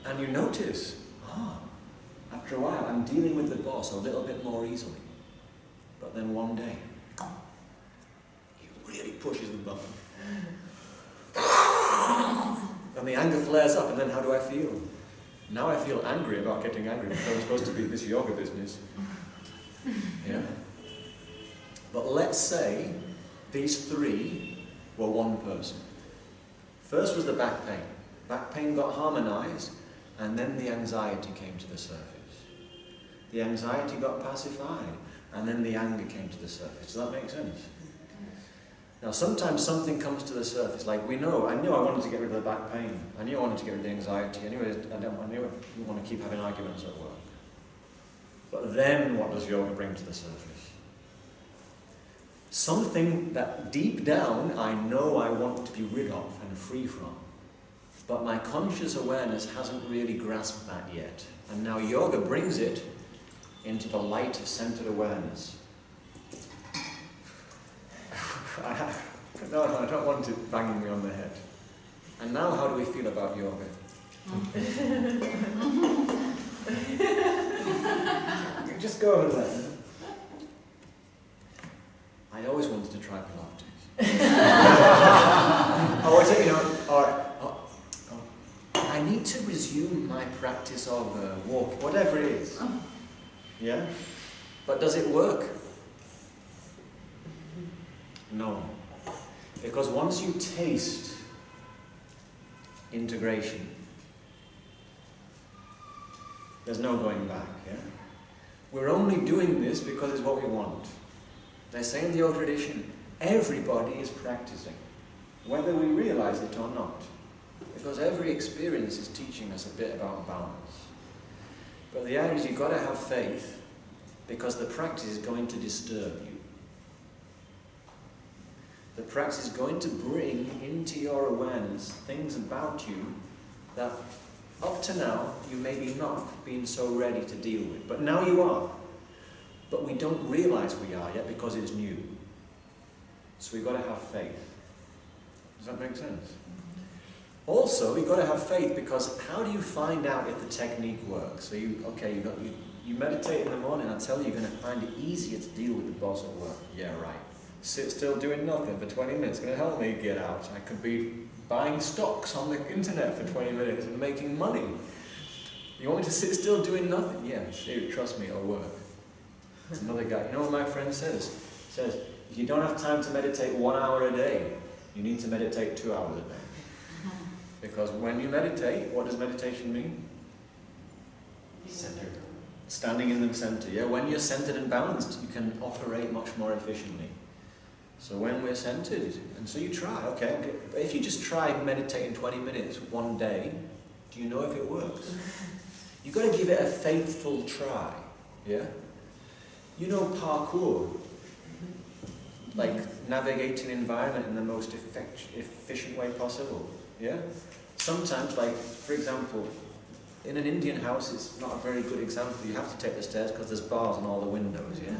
And you notice, after a while, I'm dealing with the boss a little bit more easily. But then one day, he really pushes the button. And the anger flares up, and then how do I feel? Now I feel angry about getting angry because I'm supposed to be this yoga business. Yeah? But let's say these three were one person. First was the back pain. Back pain got harmonized, and then the anxiety came to the surface. The anxiety got pacified, and then the anger came to the surface. Does that make sense? Now sometimes something comes to the surface, like I knew I wanted to get rid of the back pain. I knew I wanted to get rid of the anxiety. I knew I didn't want to keep having arguments at work. But then what does yoga bring to the surface? Something that deep down I know I want to be rid of and free from. But my conscious awareness hasn't really grasped that yet. And now yoga brings it into the light of centered awareness. No, I don't want it banging me on the head. And now how do we feel about yoga? Just go over there. I always wanted to try Pilates. I need to resume my practice of walk, whatever it is. Yeah? But does it work? No. Because once you taste integration, there's no going back, yeah? We're only doing this because it's what we want. They say in the old tradition, everybody is practicing, whether we realize it or not. Because every experience is teaching us a bit about balance. But the idea is you've got to have faith, because the practice is going to disturb you. The practice is going to bring into your awareness things about you that up to now you maybe not been so ready to deal with. But now you are. But we don't realize we are yet because it's new. So we've got to have faith. Does that make sense? Also, you've got to have faith because how do you find out if the technique works? So you meditate in the morning, I tell you, you're going to find it easier to deal with the boss at work. Yeah, right. Sit still doing nothing for 20 minutes. It's going to help me get out. I could be buying stocks on the internet for 20 minutes and making money. You want me to sit still doing nothing? Yeah, trust me, it'll work. It's another guy. You know what my friend says? He says, if you don't have time to meditate 1 hour a day, you need to meditate 2 hours a day. Because when you meditate, what does meditation mean? Centered. standing in the center. Yeah, when you're centered and balanced, you can operate much more efficiently. So when we're centered, and so you try, okay, if you just try meditating 20 minutes one day, do you know if it works? You've got to give it a faithful try, yeah? You know parkour, like navigating environment in the most efficient way possible, yeah? Sometimes, like, for example, in an Indian house, it's not a very good example. You have to take the stairs because there's bars on all the windows, yeah?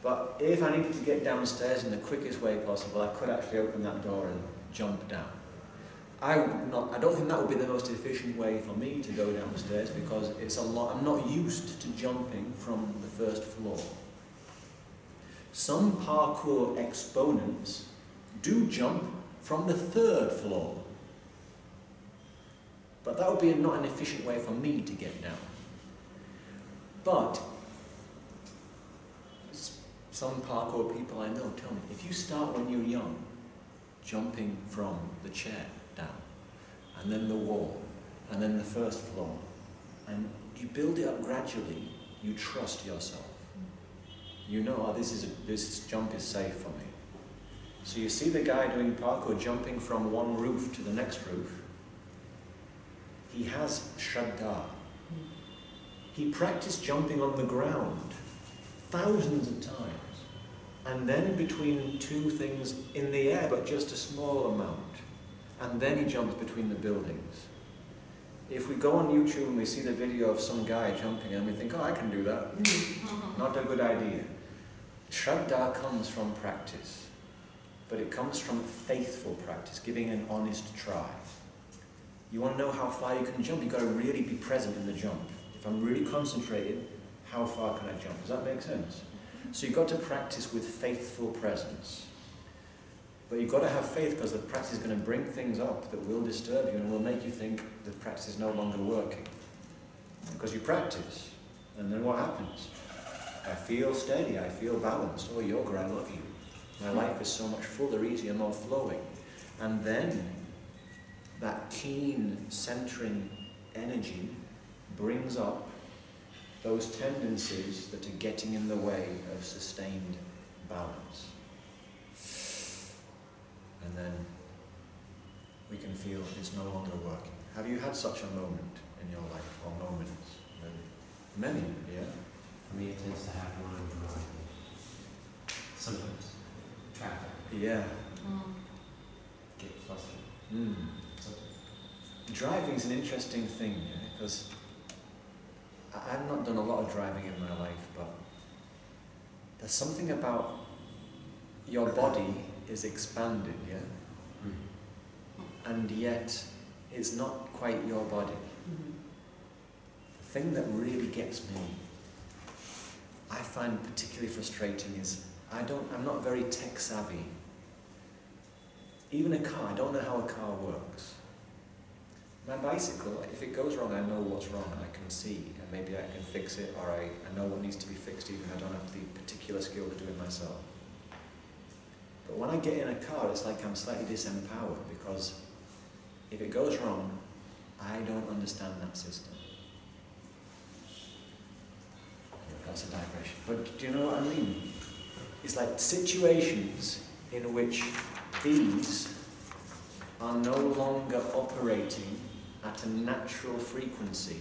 But if I needed to get downstairs in the quickest way possible, I could actually open that door and jump down. I don't think that would be the most efficient way for me to go downstairs because it's a lot. I'm not used to jumping from the first floor. Some parkour exponents do jump from the third floor. But that would be not an efficient way for me to get down. But some parkour people I know tell me, if you start when you're young, jumping from the chair down, and then the wall, and then the first floor, and you build it up gradually, you trust yourself. You know, oh, this jump is safe for me. So you see the guy doing parkour jumping from one roof to the next roof. He has Shraddha. He practiced jumping on the ground thousands of times. And then between two things in the air, but just a small amount. And then he jumps between the buildings. If we go on YouTube and we see the video of some guy jumping and we think, oh, I can do that. Not a good idea. Shraddha comes from practice. But it comes from faithful practice, giving an honest try. You want to know how far you can jump, you've got to really be present in the jump. If I'm really concentrated, how far can I jump? Does that make sense? So you've got to practice with faithful presence. But you've got to have faith because the practice is going to bring things up that will disturb you and will make you think the practice is no longer working. Because you practice. And then what happens? I feel steady, I feel balanced. Oh, yoga, I love you. My life is so much fuller, easier, more flowing. And then that keen, centering energy brings up those tendencies that are getting in the way of sustained balance. And then we can feel it's no longer working. Have you had such a moment in your life, or moments? Many, yeah? For me, it tends to happen when I'm driving. Sometimes. Traffic. Yeah. Get flustered. Mm. Driving is an interesting thing, yeah? Because I've not done a lot of driving in my life, but there's something about your body is expanded, yeah? And yet it's not quite your body. The thing that really gets me, I find particularly frustrating is I'm not very tech savvy. Even a car, I don't know how a car works. My bicycle, if it goes wrong, I know what's wrong, I can see, and maybe I can fix it, or I know what needs to be fixed, even if I don't have the particular skill to do it myself. But when I get in a car, it's like I'm slightly disempowered, because if it goes wrong, I don't understand that system. That's a digression. But do you know what I mean? It's like situations in which these are no longer operating at a natural frequency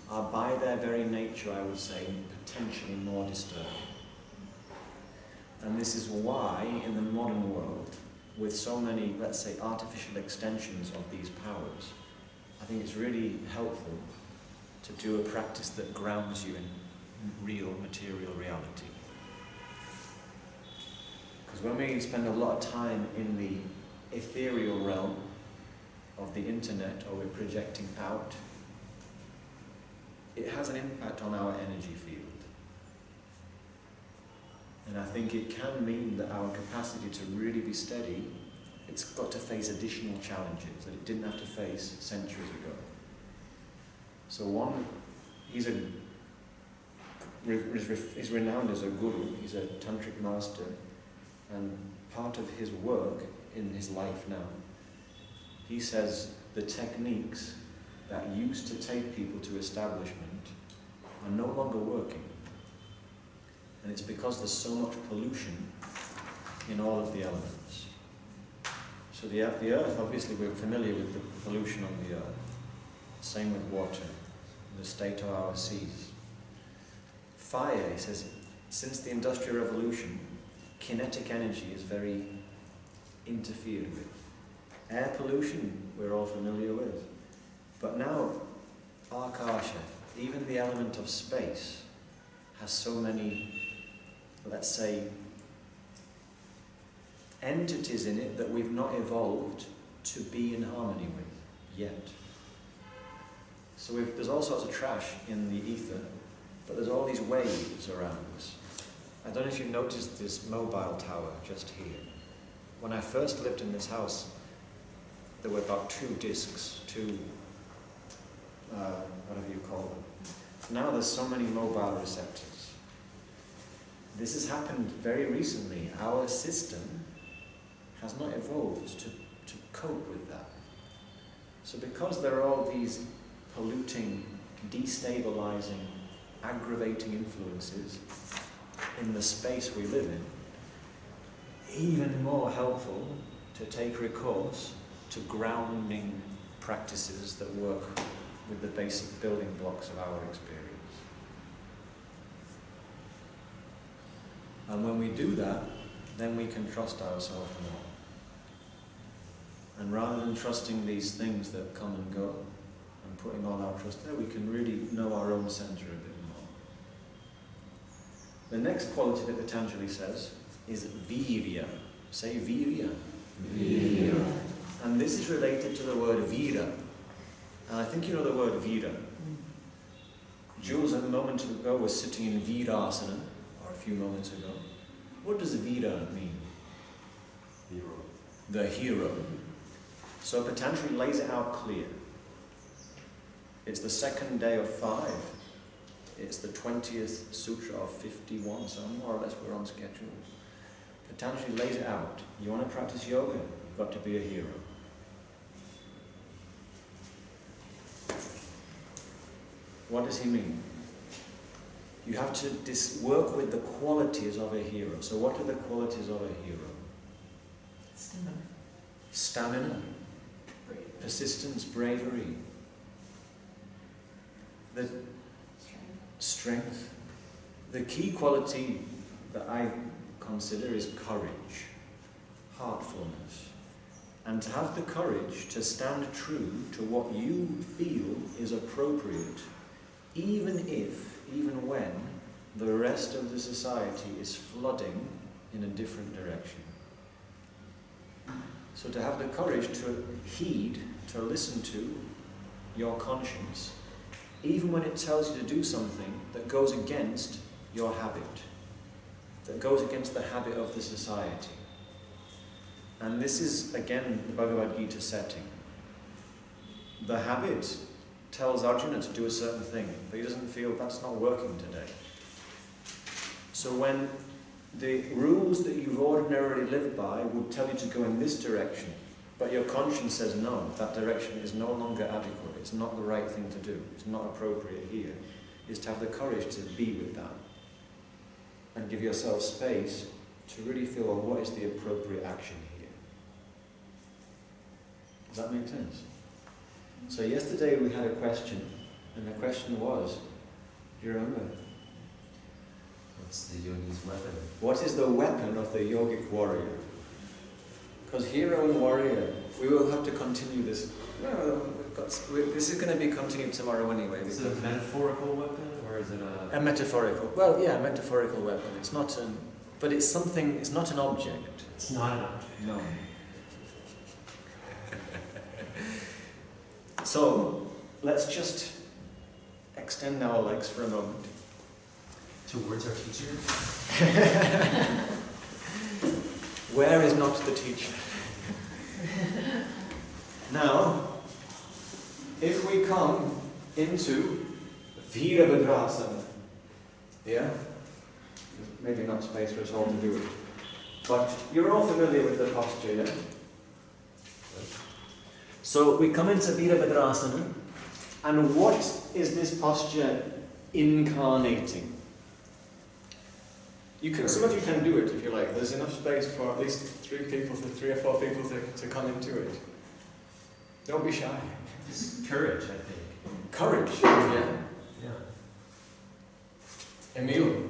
are by their very nature, I would say, potentially more disturbing. And this is why in the modern world, with so many, let's say, artificial extensions of these powers, I think it's really helpful to do a practice that grounds you in real material reality. Because when we spend a lot of time in the ethereal realm of the internet, or we're projecting out, it has an impact on our energy field. And I think it can mean that our capacity to really be steady, it's got to face additional challenges that it didn't have to face centuries ago. So one, he's renowned as a guru, he's a tantric master, and part of his work in his life now, he says the techniques that used to take people to establishment are no longer working. And it's because there's so much pollution in all of the elements. So the earth, obviously we're familiar with the pollution on the earth. Same with water, the state of our seas. Fire, he says, since the Industrial Revolution, kinetic energy is very interfered with. Air pollution, we're all familiar with. But now, Akasha, even the element of space, has so many, let's say, entities in it that we've not evolved to be in harmony with yet. So there's all sorts of trash in the ether, but there's all these waves around us. I don't know if you've noticed this mobile tower just here. When I first lived in this house, there were about 2 discs, whatever you call them. Now there's so many mobile receptors. This has happened very recently. Our system has not evolved to cope with that. So because there are all these polluting, destabilizing, aggravating influences in the space we live in, even more helpful to take recourse to grounding practices that work with the basic building blocks of our experience. And when we do that, then we can trust ourselves more. And rather than trusting these things that come and go, and putting all our trust there, we can really know our own center a bit more. The next quality that Patañjali says is virya. Say virya. Virya. And this is related to the word vira. And I think you know the word vira. Jules a moment ago was sitting in virasana, or a few moments ago. What does vira mean? Hero. The hero. So Patañjali lays it out clear. It's the second day of 5. It's the 20th Sūtra of 51, so more or less we're on schedule. Patañjali lays it out. You want to practice yoga? You've got to be a hero. What does he mean? You have to work with the qualities of a hero. So what are the qualities of a hero? Stamina. Stamina, persistence, bravery, the strength. The key quality that I consider is courage, heartfulness, and to have the courage to stand true to what you feel is appropriate, even when the rest of the society is flooding in a different direction. So to have the courage to heed, to listen to your conscience, even when it tells you to do something that goes against your habit, that goes against the habit of the society. And this is, again, the Bhagavad Gita setting. The habit tells Arjuna to do a certain thing, but he doesn't feel that's not working today. So when the rules that you've ordinarily lived by would tell you to go in this direction, but your conscience says no, that direction is no longer adequate, it's not the right thing to do, it's not appropriate here, is to have the courage to be with that and give yourself space to really feel, well, what is the appropriate action here? Does that make sense? So yesterday we had a question, and the question was, do you remember? What's the yogi's weapon? What is the weapon of the yogic warrior? Because hero and warrior, we will have to continue this. This is going to be continued tomorrow anyway. Is it a metaphorical weapon, or is it a metaphorical? Well, yeah, a metaphorical weapon. It's not an, but it's something. It's not an object. It's not an object. No. So let's just extend our legs for a moment. Towards our teacher? Where is not the teacher? Now, if we come into Virabhadrasana, yeah? Maybe not space for us all to do it. But you're all familiar with the posture, yeah? So we come into Virabhadrasana, and what is this posture incarnating. Some of you can do it if you like. There's enough space for at least 3 or 4 people to come into it. Don't be shy. It's courage, I think. Courage, yeah. Yeah. Emil,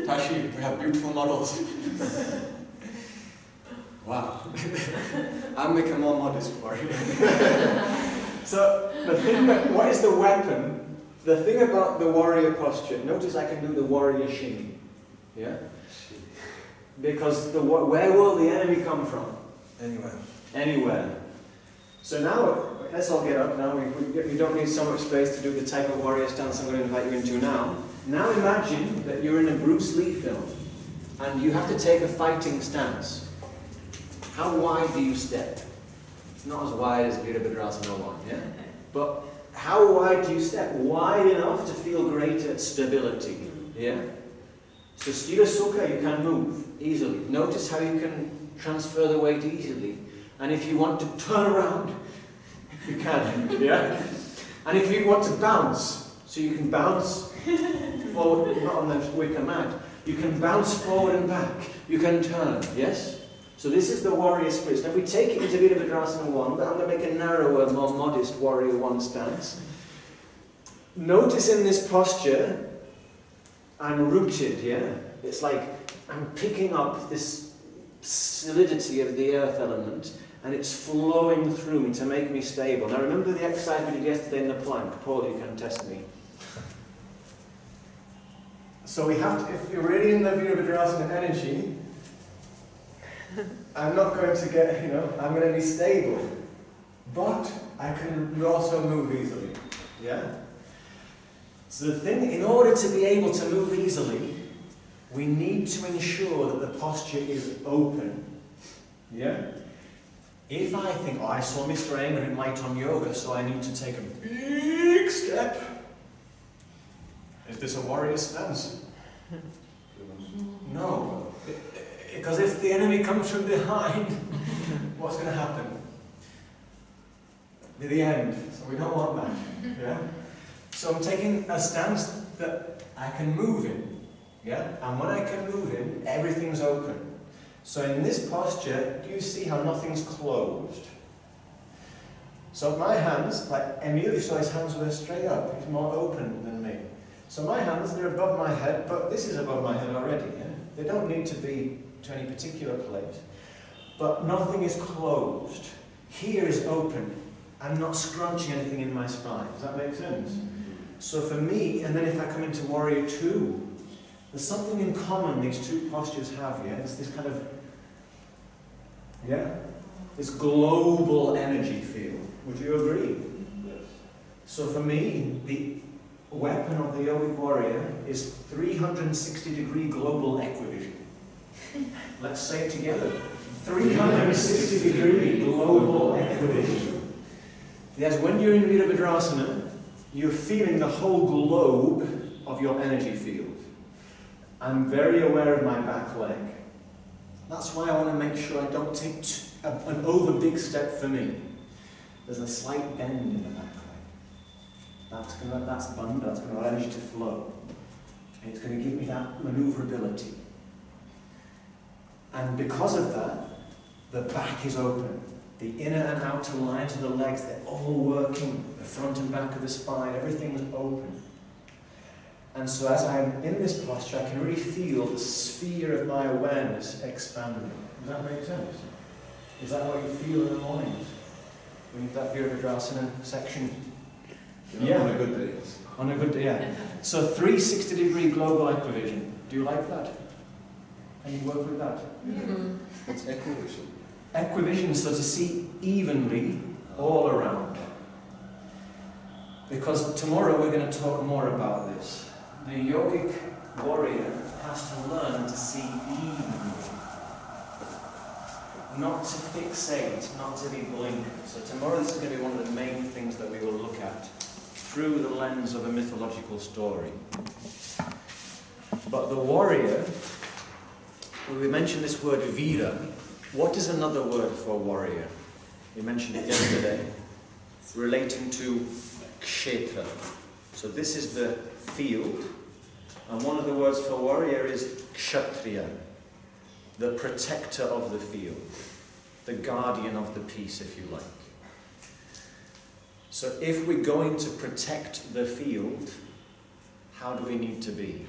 Tashi, we have beautiful models. Wow. I'll make them more modest for you. So, what is the weapon? The thing about the warrior posture, notice I can do the warrior shimmy. Yeah? Because where will the enemy come from? Anywhere. Anywhere. So now, let's all get up now. We don't need so much space to do the type of warrior stance I'm going to invite you into now. Now imagine that you're in a Bruce Lee film and you have to take a fighting stance. How wide do you step? It's not as wide as Virabhadrasana 1, yeah? But how wide do you step? Wide enough to feel greater stability, yeah? So Sthira Sukha, you can move easily. Notice how you can transfer the weight easily. And if you want to turn around, you can, yeah? And if you want to bounce, so you can bounce forward, not on the wicker mat, you can bounce forward and back. You can turn, yes? So this is the warrior spirit. Now if we take it into Virabhadrasana 1, but I'm going to make a narrower, more modest warrior 1 stance. Notice in this posture, I'm rooted, yeah? It's like I'm picking up this solidity of the earth element and it's flowing through me to make me stable. Now remember the exercise we did yesterday in the plank? Paul, you can test me. So we have to, if you're really in the Virabhadrasana energy, I'm not going to get, I'm going to be stable. But I can also move easily, yeah? So the thing, in order to be able to move easily, we need to ensure that the posture is open. Yeah? If I think, I saw Mr. Anger in Maiton Yoga, so I need to take a big step. Is this a warrior stance? No. Because if the enemy comes from behind, what's going to happen? The end. So we don't want that. Yeah? So I'm taking a stance that I can move in, yeah? And when I can move in, everything's open. So in this posture, do you see how nothing's closed? So my hands, like Emil saw his hands were straight up, he's more open than me. So my hands, they're above my head, but this is above my head already, yeah? They don't need to be to any particular place. But nothing is closed. Here is open. I'm not scrunching anything in my spine. Does that make sense? So for me, and then if I come into Warrior 2, there's something in common these 2 postures have, yeah? It's this kind of, yeah? This global energy field. Would you agree? Yes. So for me, the weapon of the yogic warrior is 360-degree global equivision. Let's say it together. 360-degree global equivision. Yes, when you're in Virabhadrasana, you're feeling the whole globe of your energy field. I'm very aware of my back leg. That's why I want to make sure I don't take an over big step for me. There's a slight bend in the back leg. That's going to allow energy to flow. And it's going to give me that maneuverability. And because of that, the back is open. The inner and outer lines of the legs, they're all working. The front and back of the spine, everything's open. And so as I'm in this posture, I can really feel the sphere of my awareness expanding. Does that make sense? Is that what you feel in the mornings? When you've that Virabhadrasana section? Yeah. On a good day. On a good day, yeah. So 360-degree global equivision. Do you like that? Can you work with that? Yeah. It's equivision. Equivision, so to see evenly all around. Because tomorrow we're going to talk more about this. The yogic warrior has to learn to see evenly. Not to fixate, not to be blinkered. So tomorrow this is going to be one of the main things that we will look at through the lens of a mythological story. But the warrior, when we mentioned this word vira, what is another word for warrior? We mentioned it yesterday, relating to kshetra. So this is the field, and one of the words for warrior is kshatriya, the protector of the field, the guardian of the peace, if you like. So if we're going to protect the field, how do we need to be?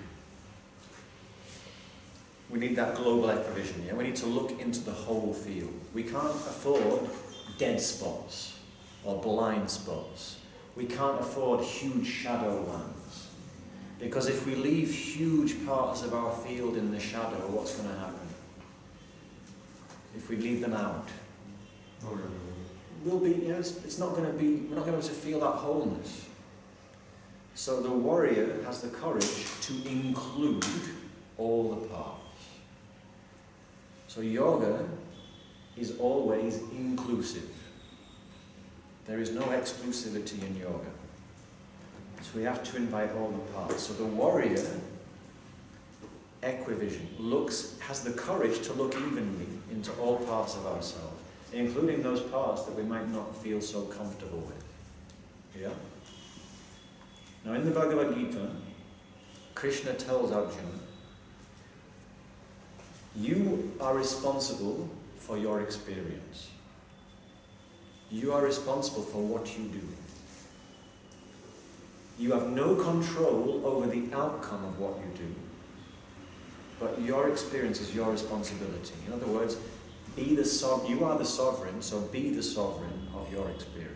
We need that global equivision, yeah? We need to look into the whole field. We can't afford dead spots or blind spots. We can't afford huge shadow lands. Because if we leave huge parts of our field in the shadow, what's going to happen? If we leave them out, we'll be, you know, it's not going to be, we're not going to be able to feel that wholeness. So the warrior has the courage to include all the parts. So yoga is always inclusive. There is no exclusivity in yoga. So we have to invite all the parts. So the warrior, equivision, has the courage to look evenly into all parts of ourselves, including those parts that we might not feel so comfortable with. Yeah? Now in the Bhagavad Gita, Krishna tells Arjuna, you are responsible for your experience. You are responsible for what you do. You have no control over the outcome of what you do, but your experience is your responsibility. In other words, you are the sovereign, so be the sovereign of your experience.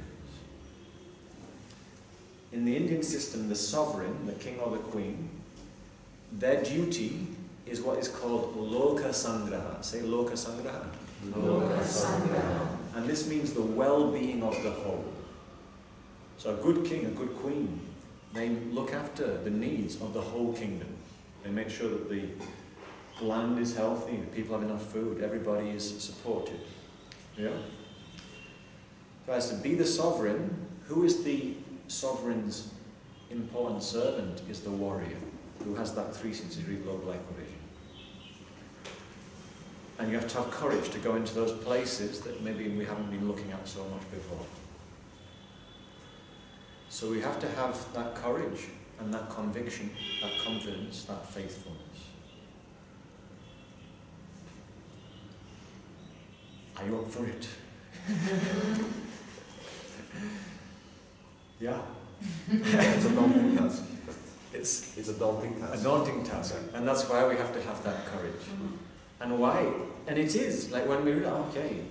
In the Indian system, the sovereign, the king or the queen, their duty is what is called loka sangraha. Say loka sangraha. Loka sangraha. And this means the well-being of the whole. So a good king, a good queen, they look after the needs of the whole kingdom. They make sure that the land is healthy, the people have enough food, everybody is supported. Yeah? So as to be the sovereign, who is the sovereign's important servant is the warrior, who has that 360-degree global equivision. And you have to have courage to go into those places that maybe we haven't been looking at so much before. So we have to have that courage and that conviction, that confidence, that faithfulness. Are you up for it? Yeah. It's a daunting task. It's a daunting task. a daunting task. And that's why we have to have that courage. And why? And it is, like when we realize, okay,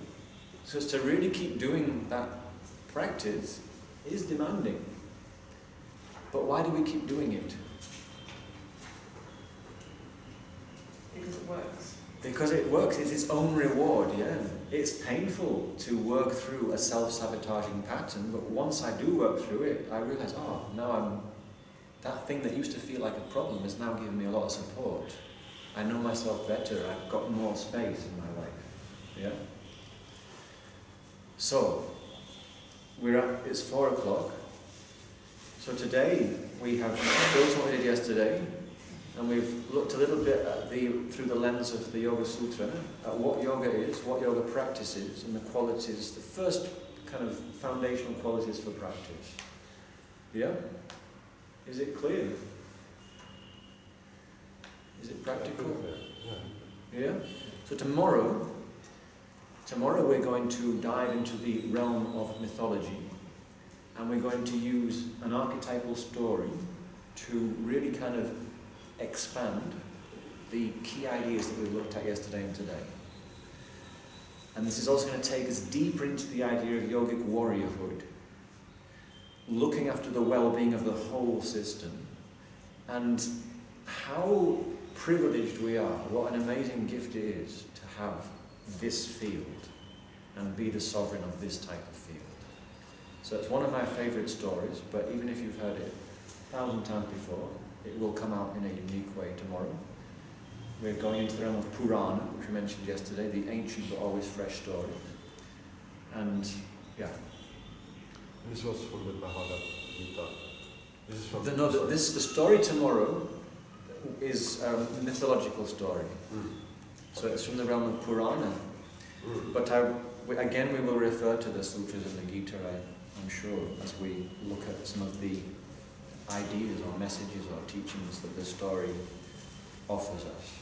so it's to really keep doing that practice is demanding. But why do we keep doing it? Because it works. Because it works, it's its own reward, yeah. It's painful to work through a self-sabotaging pattern, but once I do work through it, I realize, oh, now that thing that used to feel like a problem is now giving me a lot of support. I know myself better, I've got more space in my life, yeah. So, it's 4 o'clock. So today, we have built what we did yesterday, and we've looked a little bit at through the lens of the Yoga Sūtra, at what yoga is, what yoga practice is, and the qualities, the first kind of foundational qualities for practice. Yeah? Is it clear? Is it practical? Yeah? So tomorrow we're going to dive into the realm of mythology, and we're going to use an archetypal story to really kind of expand the key ideas that we looked at yesterday and today. And this is also going to take us deeper into the idea of yogic warriorhood, looking after the well-being of the whole system, and how privileged we are, what an amazing gift it is to have this field and be the sovereign of this type of field. So it's one of my favourite stories, but even if you've heard it 1,000 times before, it will come out in a unique way tomorrow. We're going into the realm of Purana, which we mentioned yesterday, the ancient but always fresh story. And, yeah. This was from the Bhagavad Gita. This is from The story tomorrow is a mythological story. So it's from the realm of Purana. But again, we will refer to the sutras in the Gita, I'm sure, as we look at some of the ideas or messages or teachings that this story offers us.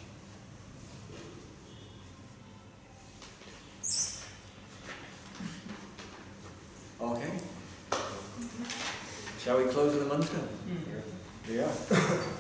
Okay. Shall we close with a mantra? Mm. Yeah.